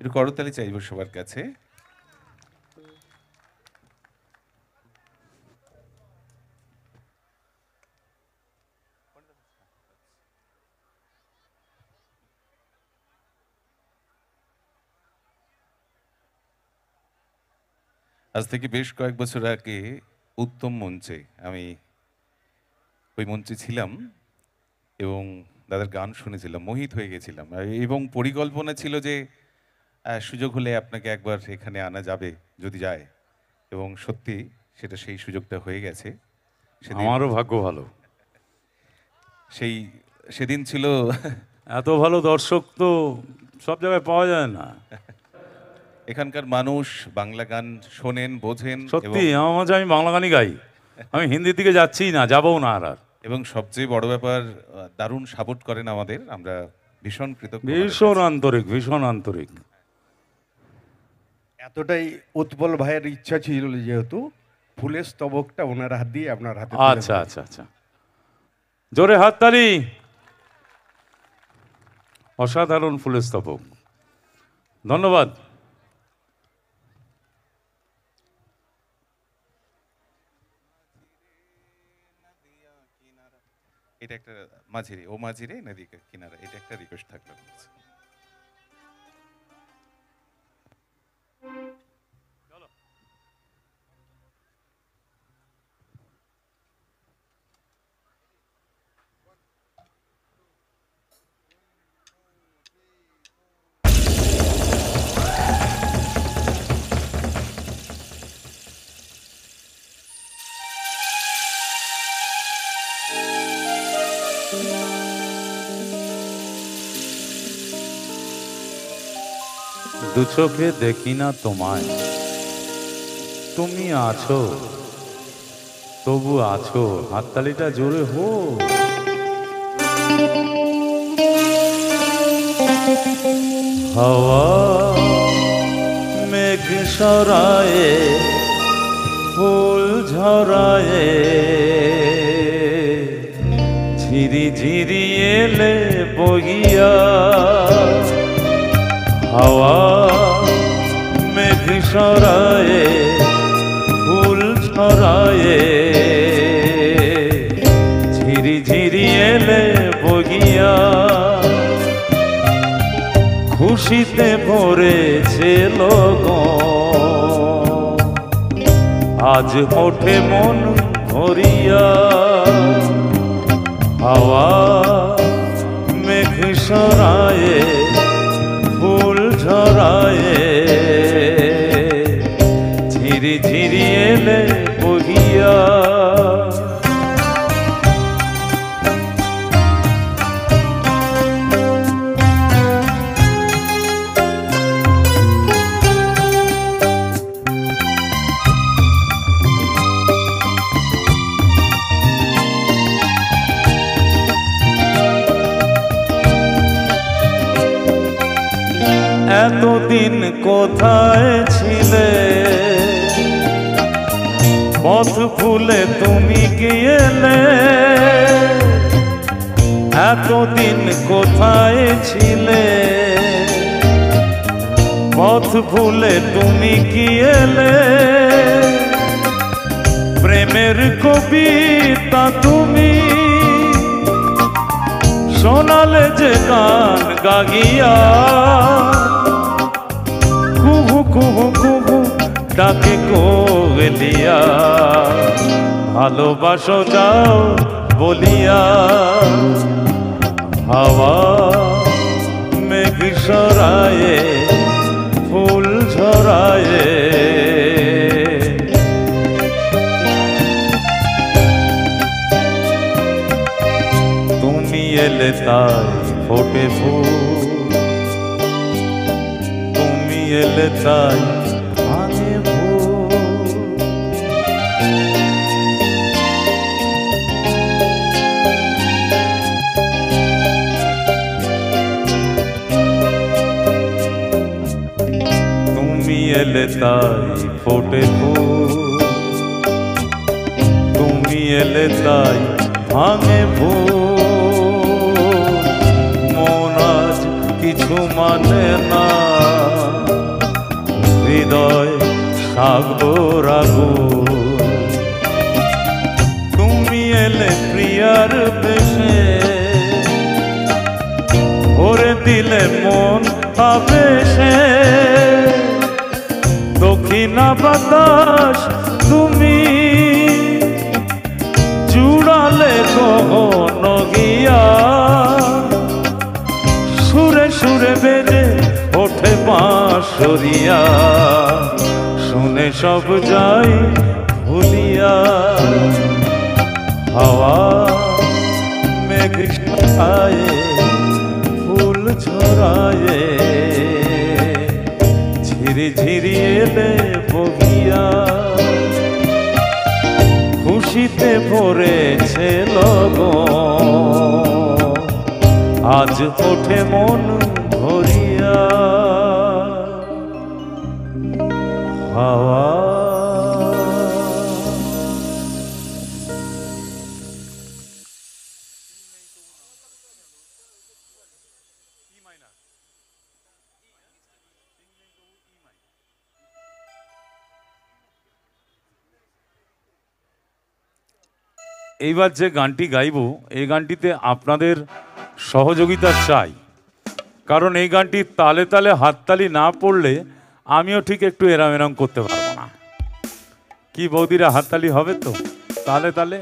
একটু করতালি চাইব সবার কাছে। আজ থেকে বেশ কয়েক বছর আগে উত্তম মঞ্চে আমি ওই মঞ্চে ছিলাম এবং দাদার গান শুনেছিলাম, মোহিত হয়ে গেছিলাম, এবং পরিকল্পনা ছিল যে সুযোগ হলে আপনাকে একবার এখানে আনা যাবে যদি যায়, এবং সত্যি সেটা সেই সুযোগটা হয়ে গেছে।
আমারও ভাগ্য ভালো,
সেদিন ছিল।
এত ভালো দর্শক তো সব জায়গায় পাওয়া যায় না।
এখানকার মানুষ বাংলা গান শোনেন, বোঝেন।
সত্যি আমার মাঝে আমি বাংলা গানই গাই, আমি হিন্দির দিকে যাচ্ছি না, যাবও না আর।
এবং সবচেয়ে বড় ব্যাপার, দারুণ সাপোর্ট করেন আমাদের, আমরা ভীষণ কৃতজ্ঞ,
ভীষণ আন্তরিক, ভীষণ আন্তরিক।
এতটাই উৎপল ভাইয়ের ইচ্ছা ছিল যেহেতু ফুলের স্তবকটা ওনার হাত দিয়ে আপনার হাতে।
আচ্ছা আচ্ছা আচ্ছা, জোরে হাততালি। অসাধারণ ফুলের স্তবক, ধন্যবাদ।
এটা একটা মাঝিরে, ও মাঝিরে নদী কিনারা, এটা একটা রিকোয়েস্ট থাকলো।
দু চোখে দেখি না তোমায়, তুমি আছো, তবু আছো। হাততালিটা জোরে হো। হাওয়া মেঘ সরায়ে, ফুল ঝরায়ে, ঝিরি ঝিরি এলে বহিয়া। হাওয়া মেঘ সরায়ে, ফুল ছড়ায়ে, ঝিরি ঝিরি এলে বহিয়া। খুশিতে ভরেছে লগন, আজ ওঠে মন ভরিয়া। হাওয়া মেঘ সরায়ে, ফুল ঝরায়ে, ঝিরি ঝিরি এলে বহিয়া। এতদিন কোথায় ছিলে, পথ ভুলে তুমি কি এলে? এতদিন কোথায় ছিলে, পথ ভুলে তুমি কি এলে? প্রেমের কবিতা তুমি শোনালে যে গান গাগিয়া। কুহু কুহু কুহু ডাকে কোয়েলিয়া, ভালোবাসো যাও বলিয়া। হাওয়া মেঘ সরায়ে, ফুল ঝরায়ে, এলে তাই ফোটে ফুল, তুমি এলে তাই ভাঙে ভুল। তুমি এলে তাই ফোটে ফুল, তুমি এলে তাই ভাঙে ভুল। মন আজ কিছু মানে না, হৃদয় সাগর আগুন। তুমি এলে প্রিয়ার বেশে, ভরে দিলে মন আবেশে। দক্ষিণা বাতাস তুমি জুড়ালে গহন গিয়া, সুরে সুরে বেজে ওঠে বাঁশরিয়া। শুনে সব যাই ভুলিয়া, হাওয়া মেঘ ছড়ায়ে ফুল ছড়ায়ে। ঝিরি ঝিরি এলে বহিয়া, খুশিতে ভরেছে লগন। আজ ওঠে মন ভরিয়া, হাওয়া। এইবার যে গানটি গাইব, এই গানটিতে আপনাদের সহযোগিতা চাই, কারণ এই গানটি তালে তালে হাততালি না পড়লে আমিও ঠিক একটু এরাম এরাম করতে পারবো না। কি বৌদিরা, হাততালি হবে তো তালে তালে?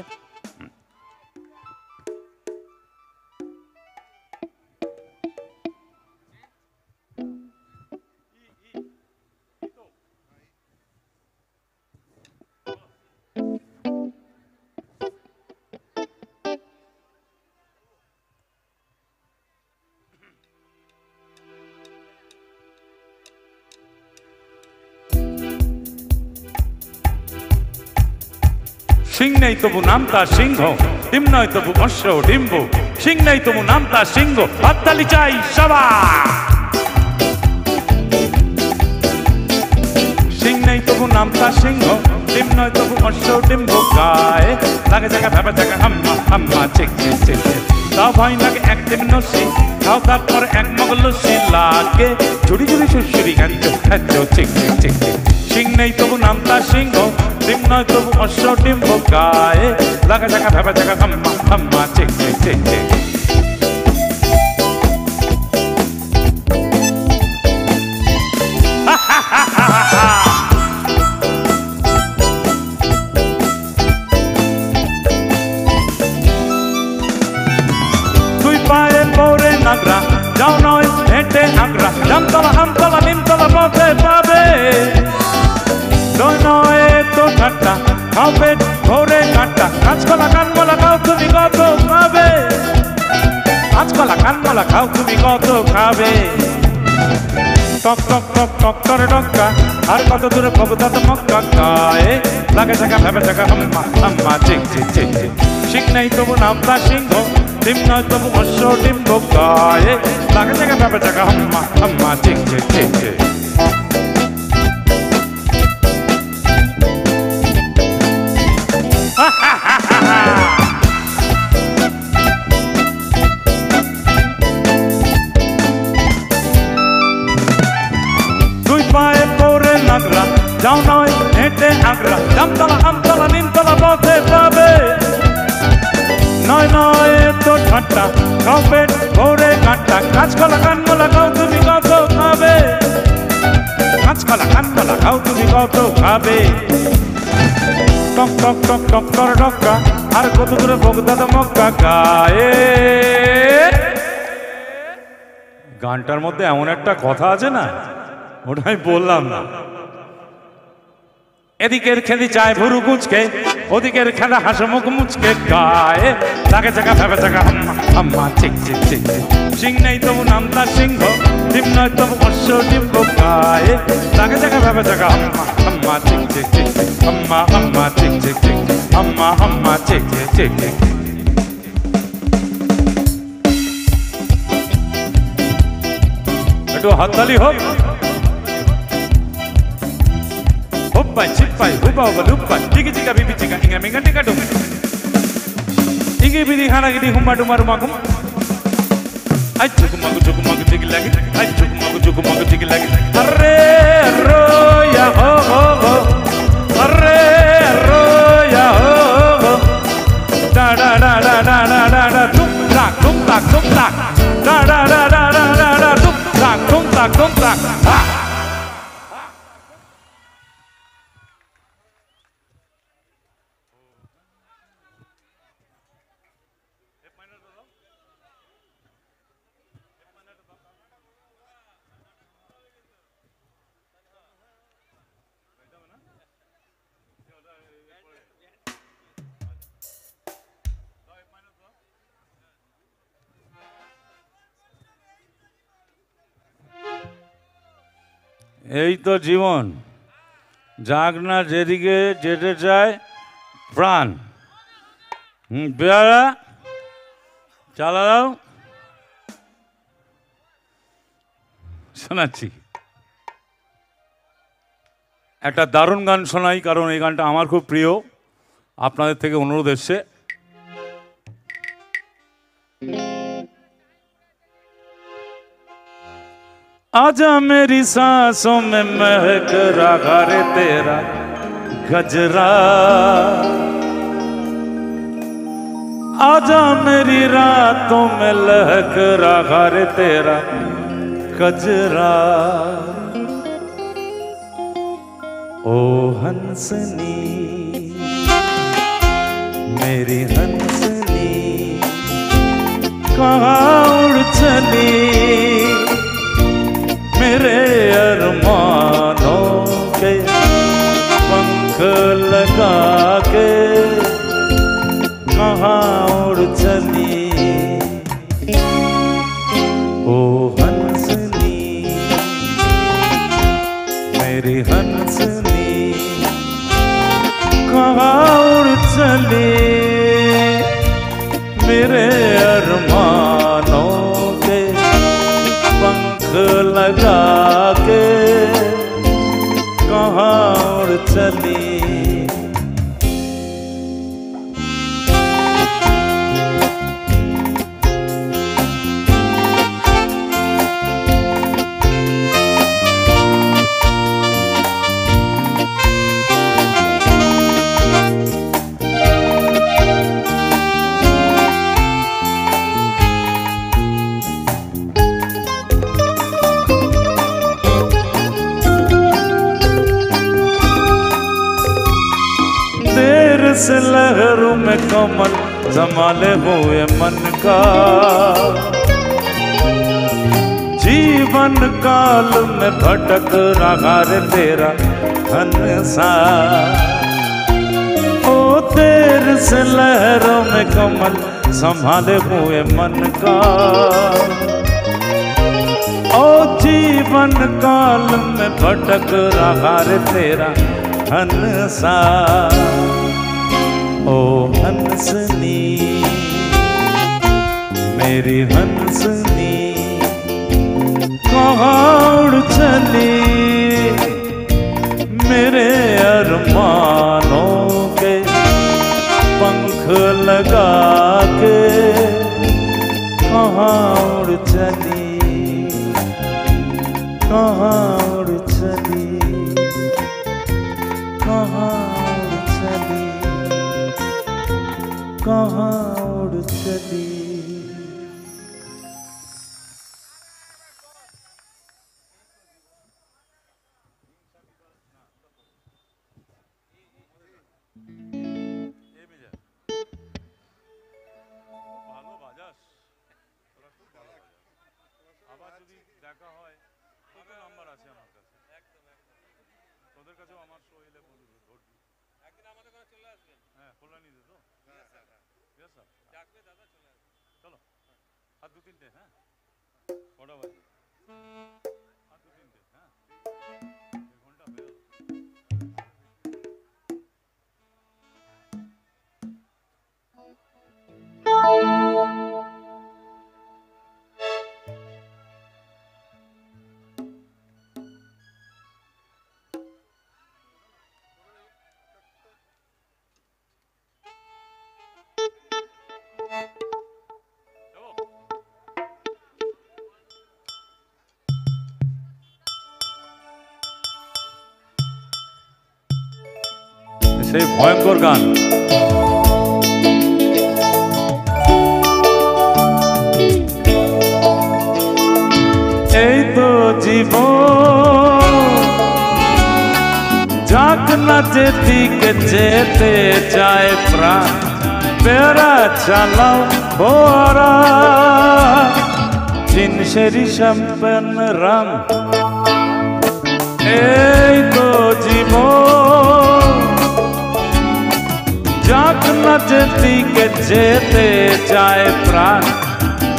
সিং নেই তবু নাম তার সিংহ, ডিম নয় তবু অশ্ব ডিম্ব। সিং নেই তবু নাম তার সিংহ, হাততালি চাই সবার। সিং নেই তবু নাম তার সিংহ, ডিম নয় তবু অশ্ব ডিম্ব। গায়ে লাগে জায়গা ভেবে জায়গা হাম্মা হাম্মা চেক চেক চেক। তাও ভাই লাগে এক ডিম নসি, খাও তারপরে এক মগ লস্যি। লাগে ঝুড়ি ঝুড়ি সুশুরি গাঞ্জ চেক চেক চেক চেক। সিং নেই তবু নাম তার সিংহ, ডিম নয় তবু অশ্ব ডিম্ব। গায়ে লাগা জায়গা ভেবে জায়গা হাম্মা হাম্মা চেক চেক চেক চেক। তুই পায়ে পরে নাগরা, যাও নয় হেঁটে আগ্রা। জামতলা আমতলা নিমতলা পথে পাবে, নয় নয় তো ঠাট্টা, খাও পেট ভরে কাট্টা। কাঁচকলা কানমলা খাও তুমি কত খাবে, কাঁচকলা কানমলা খাও তুমি কত খাবে। টক টক টক টক করে ডক্কা, আর কত দূরে ভবদাত মক্কা। গায়ে লাগে জায়গা ভেবে জায়গা হাম্মা হাম্মা চেক চেক চেক চেক। সিং নেই তবু নাম তার সিংহ, ডিম নয় তবু অশ্ব ডিম্ব। গায়ে লাগে জায়গা ভেবে জায়গা হাম্মা হাম্মা চেক চেক চেক চেক। তুই পায়ে পরে নাগরা, যাও নয় হেঁটে আগ্রা। জামতলা আমতলা নিমতলা পথে পাবে, নয় নয় তো ঠাট্টা, খাও পেট ভরে কাট্টা। কাঁচকলা কানমলা খাও তুমি কত খাবে, কাঁচকলা কানমলা খাও তুমি কত খাবে। টক টক টক টক করে ডক্কা, আর কত দূরে ভোগদাদা মক্কা। গায়ে গানটার মধ্যে এমন একটা কথা আছে না, ওটা আমি বললাম না। এদিকের খেদি চায় ভুরু কুচকে, ওদিকের খেলা হাসে মুখ মুচকে গায়ে লাগে চাকা ভেবে চাকা হাম্মা হাম্মা চিক চিক চিক চিক। সিং নেই তবু নাম তার সিংহ, ডিম নয় তবু অশ্ব ডিম্ব গায়ে লাগে চাকা ভেবে চাকা হাম্মা হাম্মা চিক চিক চিক চিক। হাম্মা হাম্মা চিক চিক চিক চিক। হাম্মা হাম্মা চিক চিক চিক চিক। একটু হাততালি হোক। Hoppa, chippa, hubba, hubba, luppa, chicka, chicka, bibi, chicka, inga, minga, ticka, dum. Igi, bidi, hana, gidi, humma, dumma, dumma, gum. Ay, chukumagu, chiki, lagi. Ay, chukumagu, chiki, lagi. Arre, arro, ya, ho, ho, ho. Arre, arro, ya, ho, ho. Da, da, da, da, da, da, da, da, tum, tak, tum, tak, tum, tak. Da, da, da, da, da, da, da, tum, tak, tum, tak, tum, tak. Ha! এই তো জীবন, যাক না যেদিকে যেতে চায় প্রাণ। বেয়ারা চালা দাও, শোনাচ্ছি একটা দারুণ গান শোনাই, কারণ এই গানটা আমার খুব প্রিয়। আপনাদের থেকে অনুরোধ এসছে। आजा मेरी सांसों में महक रहा रे तेरा गजरा, आजा मेरी रातों में लहक रहा रे तेरा गजरा। ओ हंसनी मेरी हंसनी कहाँ उड़ चली, मेरे अरमानों के पंख लगा के कहाँ उड़ चली। ओ हंसनी मेरी हंसनी कहाँ उड़ चली, मेरे अरमानों के पंख लगा के कहाँ उड़ चली। से लहरों में कमल संभाले हुए मन का, जीवन काल में भटक रहा रे तेरा हंसा। ओ तेरे से लहरों में कमल संभाले हुए मन का, ओ जीवन काल में भटक रहा रे तेरा हंसा। ओ हंसनी मेरी हंसनी कहाँ उड़ चली, मेरे अरमानों के पंख लगा के कहाँ उड़ चली, कहाँ उड़ चली, कहाँ उड़ चली, कहाँ उड़ चली। ভালো বাজাস, তোরা খুব ভালো বাজাস। আবার যদি দেখা হয় তোর তো নাম্বার আছে আমার কাছে, তোদের কাছেও আমার শো এলে বলবো। চলো আর দু তিনটে, হ্যাঁ কটা বাজে? আর দু তিনটে, হ্যাঁ ঘন্টা হয়ে গেল। সেই ভয়ঙ্কর গান। এই তো জীবন, যাক না যেদিকে যেতে চায় প্রাণ, পেরা চালাও ফোয়ারা, জিনসেরি শ্যাম্পেন রাম। এই তো জীবন, যাক না যেদিকে যেতে চায় প্রাণ,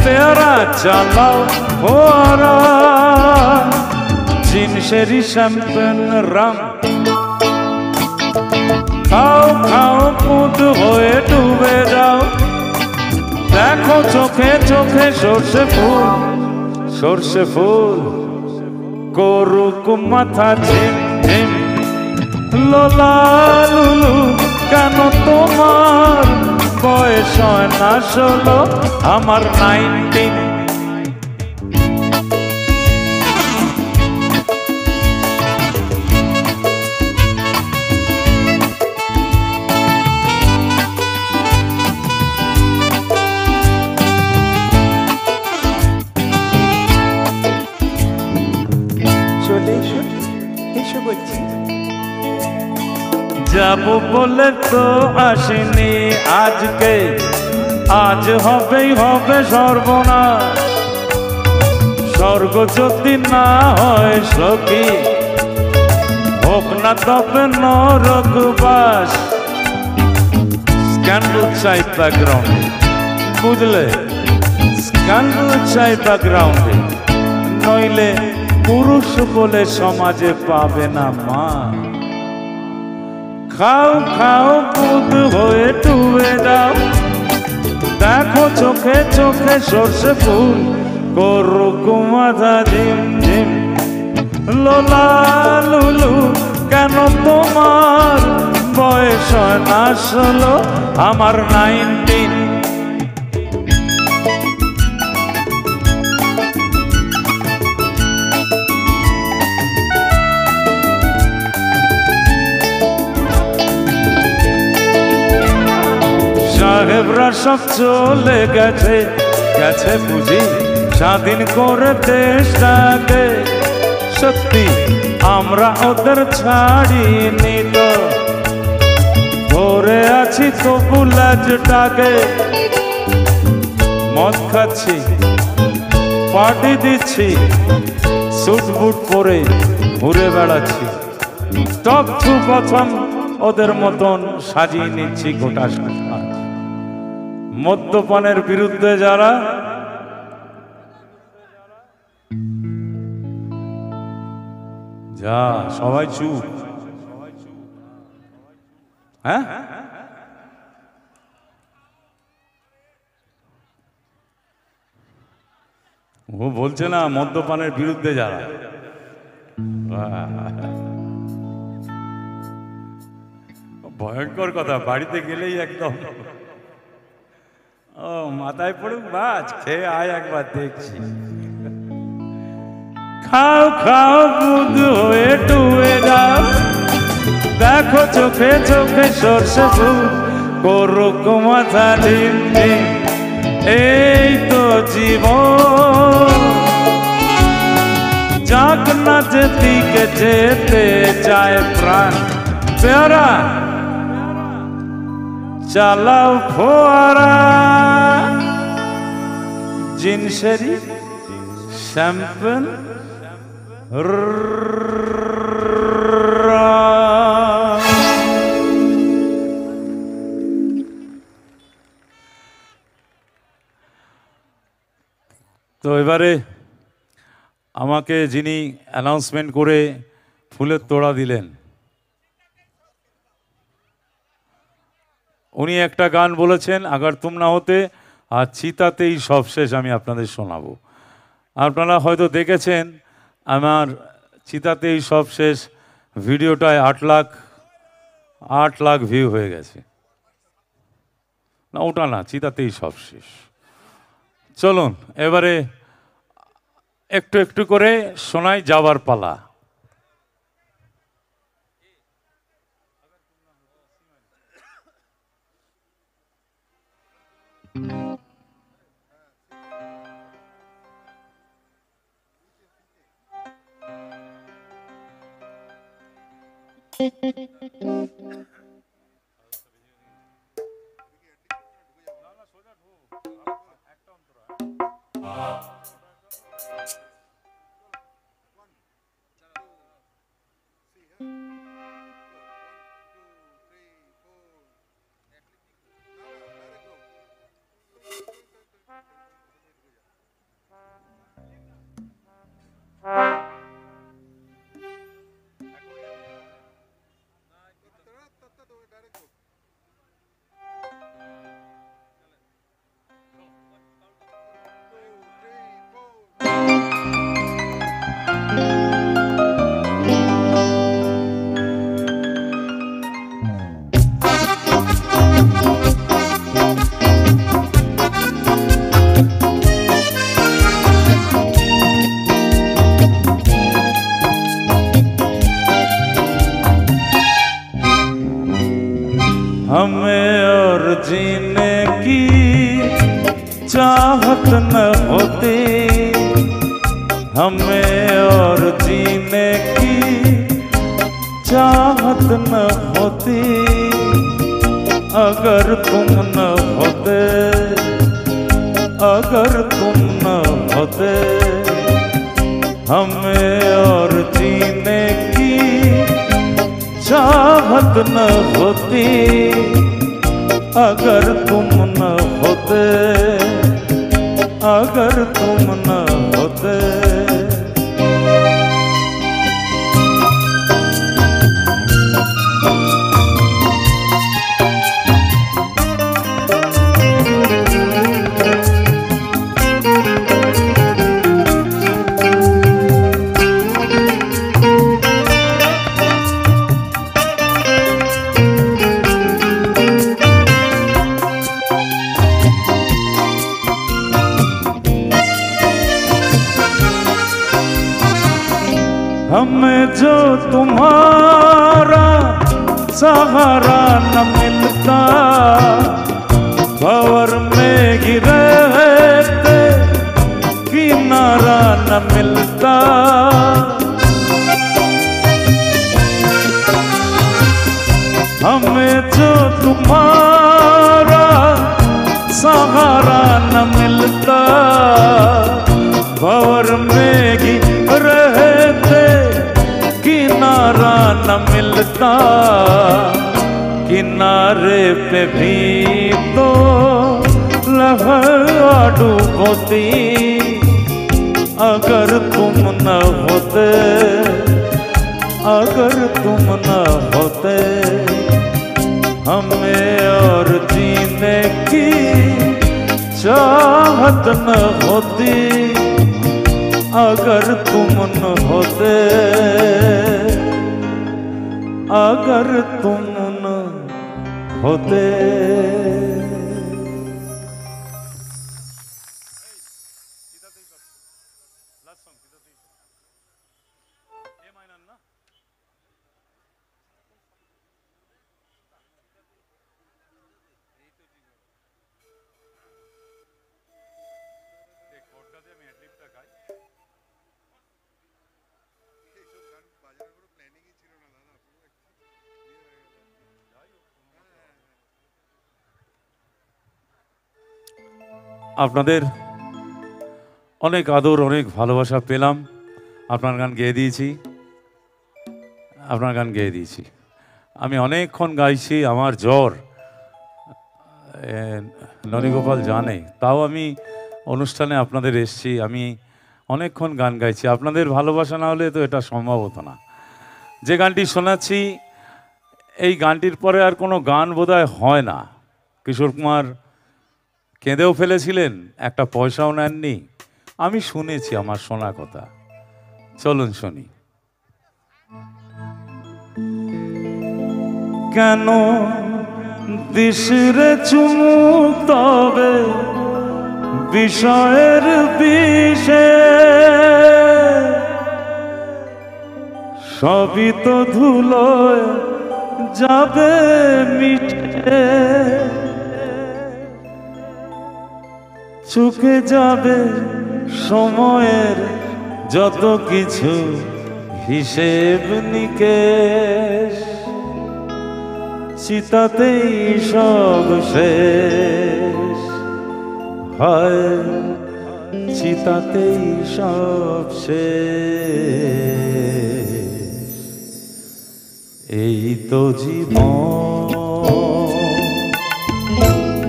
পেরা চালাও ফোয়ারা, জিনসেরি শ্যাম্পেন রাম। খাও খাও কুদ হয়ে ডুবে যাও, দেখো চোখে চোখে সর্ষে ফুল, সর্ষে ফুল করুক মাথা ঝিম ঝিম। লোলা লুলু কেন তোমার বয়স হয় না 16, আমার 19। যাবো বলে তো আসিনি আজকে, আজ হবেই হবে সর্বনাশ। স্বর্গ যদি না হয় সখী, হোক না তবে নরকবাস। স্ক্যান্ডাল চাই ব্যাকগ্রাউন্ডে, বুঝলে? স্ক্যান্ডাল চাই ব্যাকগ্রাউন্ডে, নইলে পুরুষ বলে সমাজে পাবে না মা। খাও খাও বুধ হয়ে ডুবে যাও, দেখো চোখে চোখে সর্ষে ফুল করুক মাথা ঝিম ঝিম। লোলা লুলু কেন তোমার বয়স হয় না 16, আমার 19। সাহেবরা সব চলে গেছে, গেছে বুঝি স্বাধীন করে দেশটাকে। সত্যি আমরা ওদের ছাড়িনি তো, ধরে আছি তবু লাজটাকে। মদ খাচ্ছি, পার্টি দিচ্ছি, স্যুট বুট পরে ঘুরে বেড়াচ্ছি। টপ টু প্রথম ওদের মতন সাজিয়ে নিচ্ছি গোটা সংসার। মদ্যপানের বিরুদ্ধে যারা, যা সবাই চুপ। হ্যাঁ ও বলছে না মদ্যপানের বিরুদ্ধে যারা। ভয়ঙ্কর কথা, বাড়িতে গেলেই একদম ও মাথায় পড়ুক বাজ, খেয়ে আয় একবার দেখছি। খাও খাও বুধ হয়ে ডুবে যাও, দেখো চোখে চোখে সর্ষে ফুল করুক মাথা ঝিম ঝিম। এই তো জীবন, যাক না যেদিকে যেতে চায় প্রাণ, পেয়ারা চালাও ফোয়ারা, জিনসেরি শ্যাম্পেন তো এবারে আমাকে যিনি অ্যানাউন্সমেন্ট করে ফুলের তোড়া দিলেন, উনি একটা গান বলেছেন আগার তুম না হতে, আর চিতাতেই সব শেষ আমি আপনাদের শোনাবো। আপনারা হয়তো দেখেছেন আমার চিতাতেই সব শেষ ভিডিওটায় 8 লাখ ভিউ হয়ে গেছে। না ওটা না, চিতাতেই সব শেষ। চলুন এবারে একটু একটু করে শোনাই, যাবার পালা। हमें और जीने की चाहत न होती, हमें और जीने की चाहत न होती, अगर तुम न होते, अगर तुम न होते। हमें और जीने की चाहत न होती, अगर तुम न होते, अगर तुम न होते। हमें जो तुम्हारा सहारा न मिलता, भंवर में गिरे थे किनारा न मिलता। हमें जो तुम्हारा सहारा न मिलता, भंवर में गिरे थे किनारा न मिलता। किनारे पे भी तो लहर डूबोती, अगर तुम न होते, अगर तुम न होते। हमें और जीने की चाहत न होती, अगर तुम न होते, अगर तुम न होते। আপনাদের অনেক আদর, অনেক ভালোবাসা পেলাম। আপনার গান গেয়ে দিয়েছি, আপনার গান গেয়ে দিয়েছি। আমি অনেকক্ষণ গাইছি, আমার জ্বর ননীগোপাল জানে, তাও আমি অনুষ্ঠানে আপনাদের এসেছি, আমি অনেকক্ষণ গান গাইছি, আপনাদের ভালোবাসা না হলে তো এটা সম্ভব হতো না। যে গানটি শোনাচ্ছি, এই গানটির পরে আর কোনো গান বোধহয় হয় না। কিশোর কুমার কেঁদেও ফেলেছিলেন, একটা পয়সাও নেননি, আমি শুনেছি, আমার শোনা কথা। চলুন শুনি। কেন দিশরে চুমুক তবে বিষয়ের বিষে, সবই তো ধুলোয় যাবে মিটে, চুকে যাবে সময়ের যত কিছু হিসেব নিকেশ, চিতাতেই সব শেষ হয়, চিতাতেই সব শেষ। এই তো জীবন,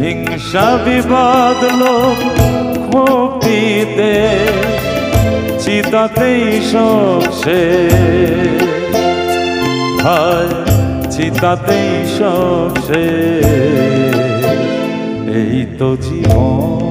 হিংসা বিবাদ লোক ক্ষোভিতে, চিতাতেই সব শেষ হয়, চিতাতেই সব শেষ। এই তো জীবন।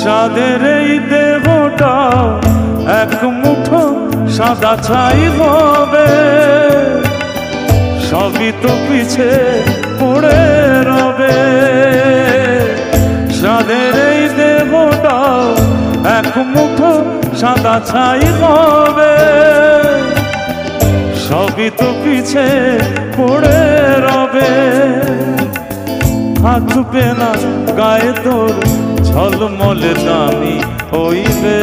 সাদের এই দেহটা এক মুঠো সাদা ছাই হবে, সবই তো পিছে পড়ে রবে। সাদের এই দেহটা এক মুঠো সাদা ছাই হবে, সবই তো পিছে পড়ে রবে। থাকবে না গায়ে তোর ঝলমল দামি হইবে,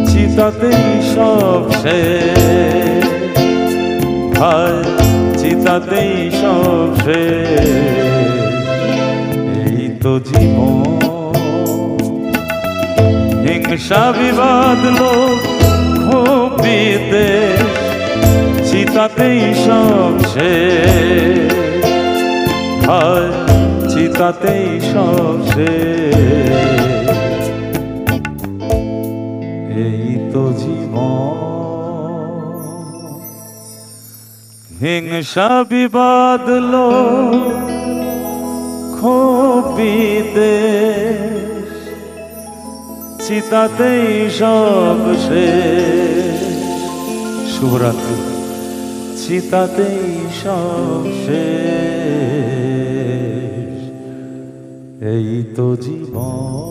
চিতাতেই সব শেষ হয়, চিতাতেই সব শেষ। এই তো জীবন, হিংসা বিবাদ লোক ক্ষোভিতে, চিতাতেই সব শেষ হয়, চিতাতেই সব শেষ। এই তো জীবন, হিংসা বিবাদ লোক ক্ষোভিতে, চিতাতেই সব শেষ। শুভরাত্রি। চিতাতেই সব শেষ। এই তো জীবন।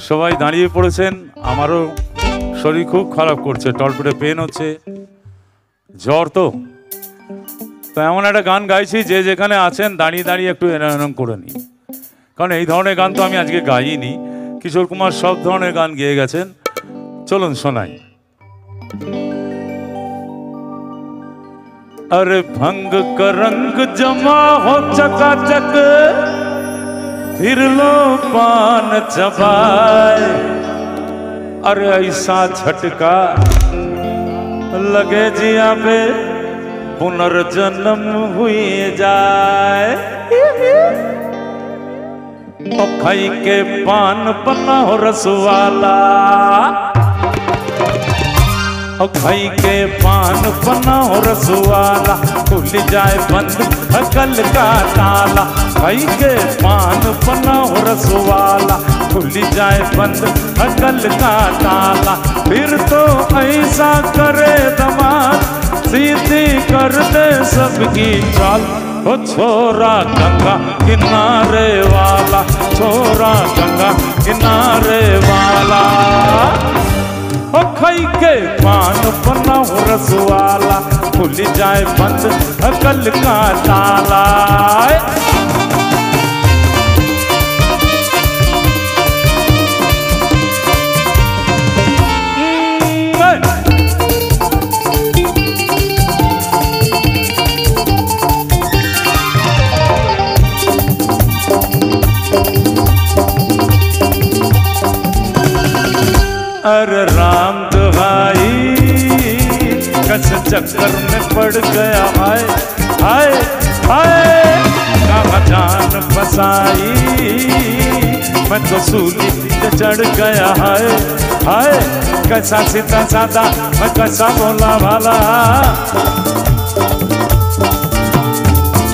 সবাই দাঁড়িয়ে পড়েছেন, আমারও শরীর খুব খারাপ করছে, টলপেটে পেন হচ্ছে, জ্বর তো এমন একটা গান গাইছি যে যেখানে আছেন দাঁড়িয়ে দাঁড়িয়ে একটু এনম করে নিই, কারণ এই ধরনের গান তো আমি আজকে গাইনি। কিশোর কুমার সব ধরনের গান গেয়ে গেছেন, চলুন শোনাই। अरे भंग का रंग जमा हो चकाचक, फिर लो पान चबाए। अरे ऐसा झटका लगे जिया पे पुनर्जन्म हुई जाए। तो खाई के पान पन्ना हो रसवाला, खाई के पान पन्ना हो रसवाला, खुल जाए बंद अकल का ताला। खाई के पान पन्ना हो रसवाला, खुल जाए बंद अकल का ताला। फिर तो ऐसा करे दमाद, सीधी कर दे सबकी चाल। ओ छोरा गंगा किनारे वाला, छोरा गंगा किनारे वाला। ओ खाई के पान पन्ना हो रसवाला, खुल जाए बंद अकल का ताला। अरे राम दुहाई कस चक्कर में पड़ गया, हाय हाय हाय कहाँ जान फसाई, मैं तो सूली पे चढ़ गया, हाय हाय कैसा सीधा साधा मैं कैसा बोला भाला,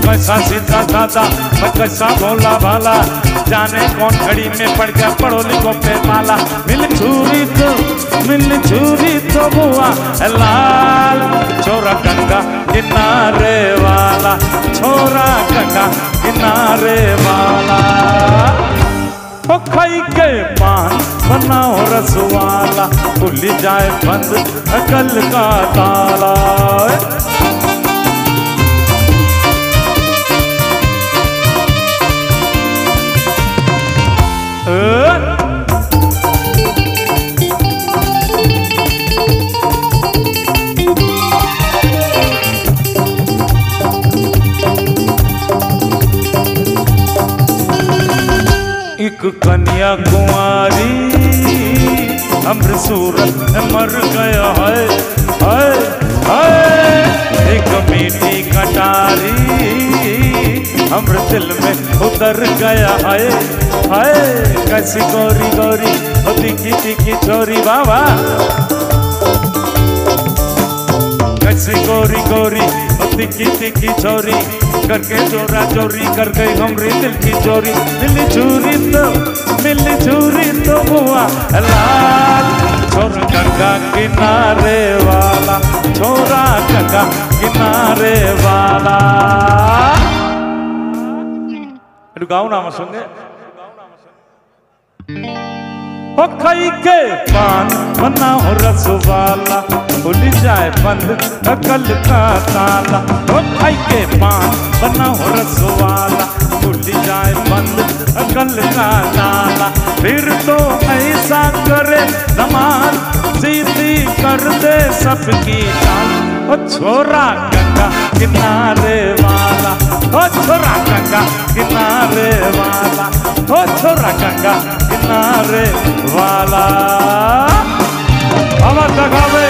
कैसा सीधा साधा मैं कैसा बोला भाला। जाने कौन घड़ी में पड़ गया पड़ोली को पे माला। मिल छुरी तो बुआ लाल, छोरा गंगा किनारे वाला, छोरा गंगा किनारे वाला। ओ खाई के पान बना हो रसवाला, खुल जाए बंद अकल का ताला। एक कन्या कुमारी अम्र सूरत मर गया, है हाय हाय एक मीठी कटारी अम्र दिल में उतर गया, है हाय कैसी गोरी गोरी तिखी तिखी छोरी बाबा, कैसी गोरी गोरी तिखी तिखी छोरी, करके चोरा चोरी कर गई हमरी दिल की चोरी। मिली छुरी तो बुआ लाल, छोरा गंगा किनारे वाला, छोरा गंगा किनारे वाला। একটু গাও না আমার সঙ্গে। ओ खाई के पान बना हो रसवाला, खुल जाए बंद अकल का ताला। ओ खाई के पान बना हो रसवाला, खुल जाए बंद अकल का ताला। फिर तो ऐसा करे धमाल, सीधी कर दे सबकी चाल। ओ छोरा गंगा किनारे वाला, ओ छोरा गंगा किनारे वाला, ओ छोरा गंगा किनारे वाला। आवाज लगावे।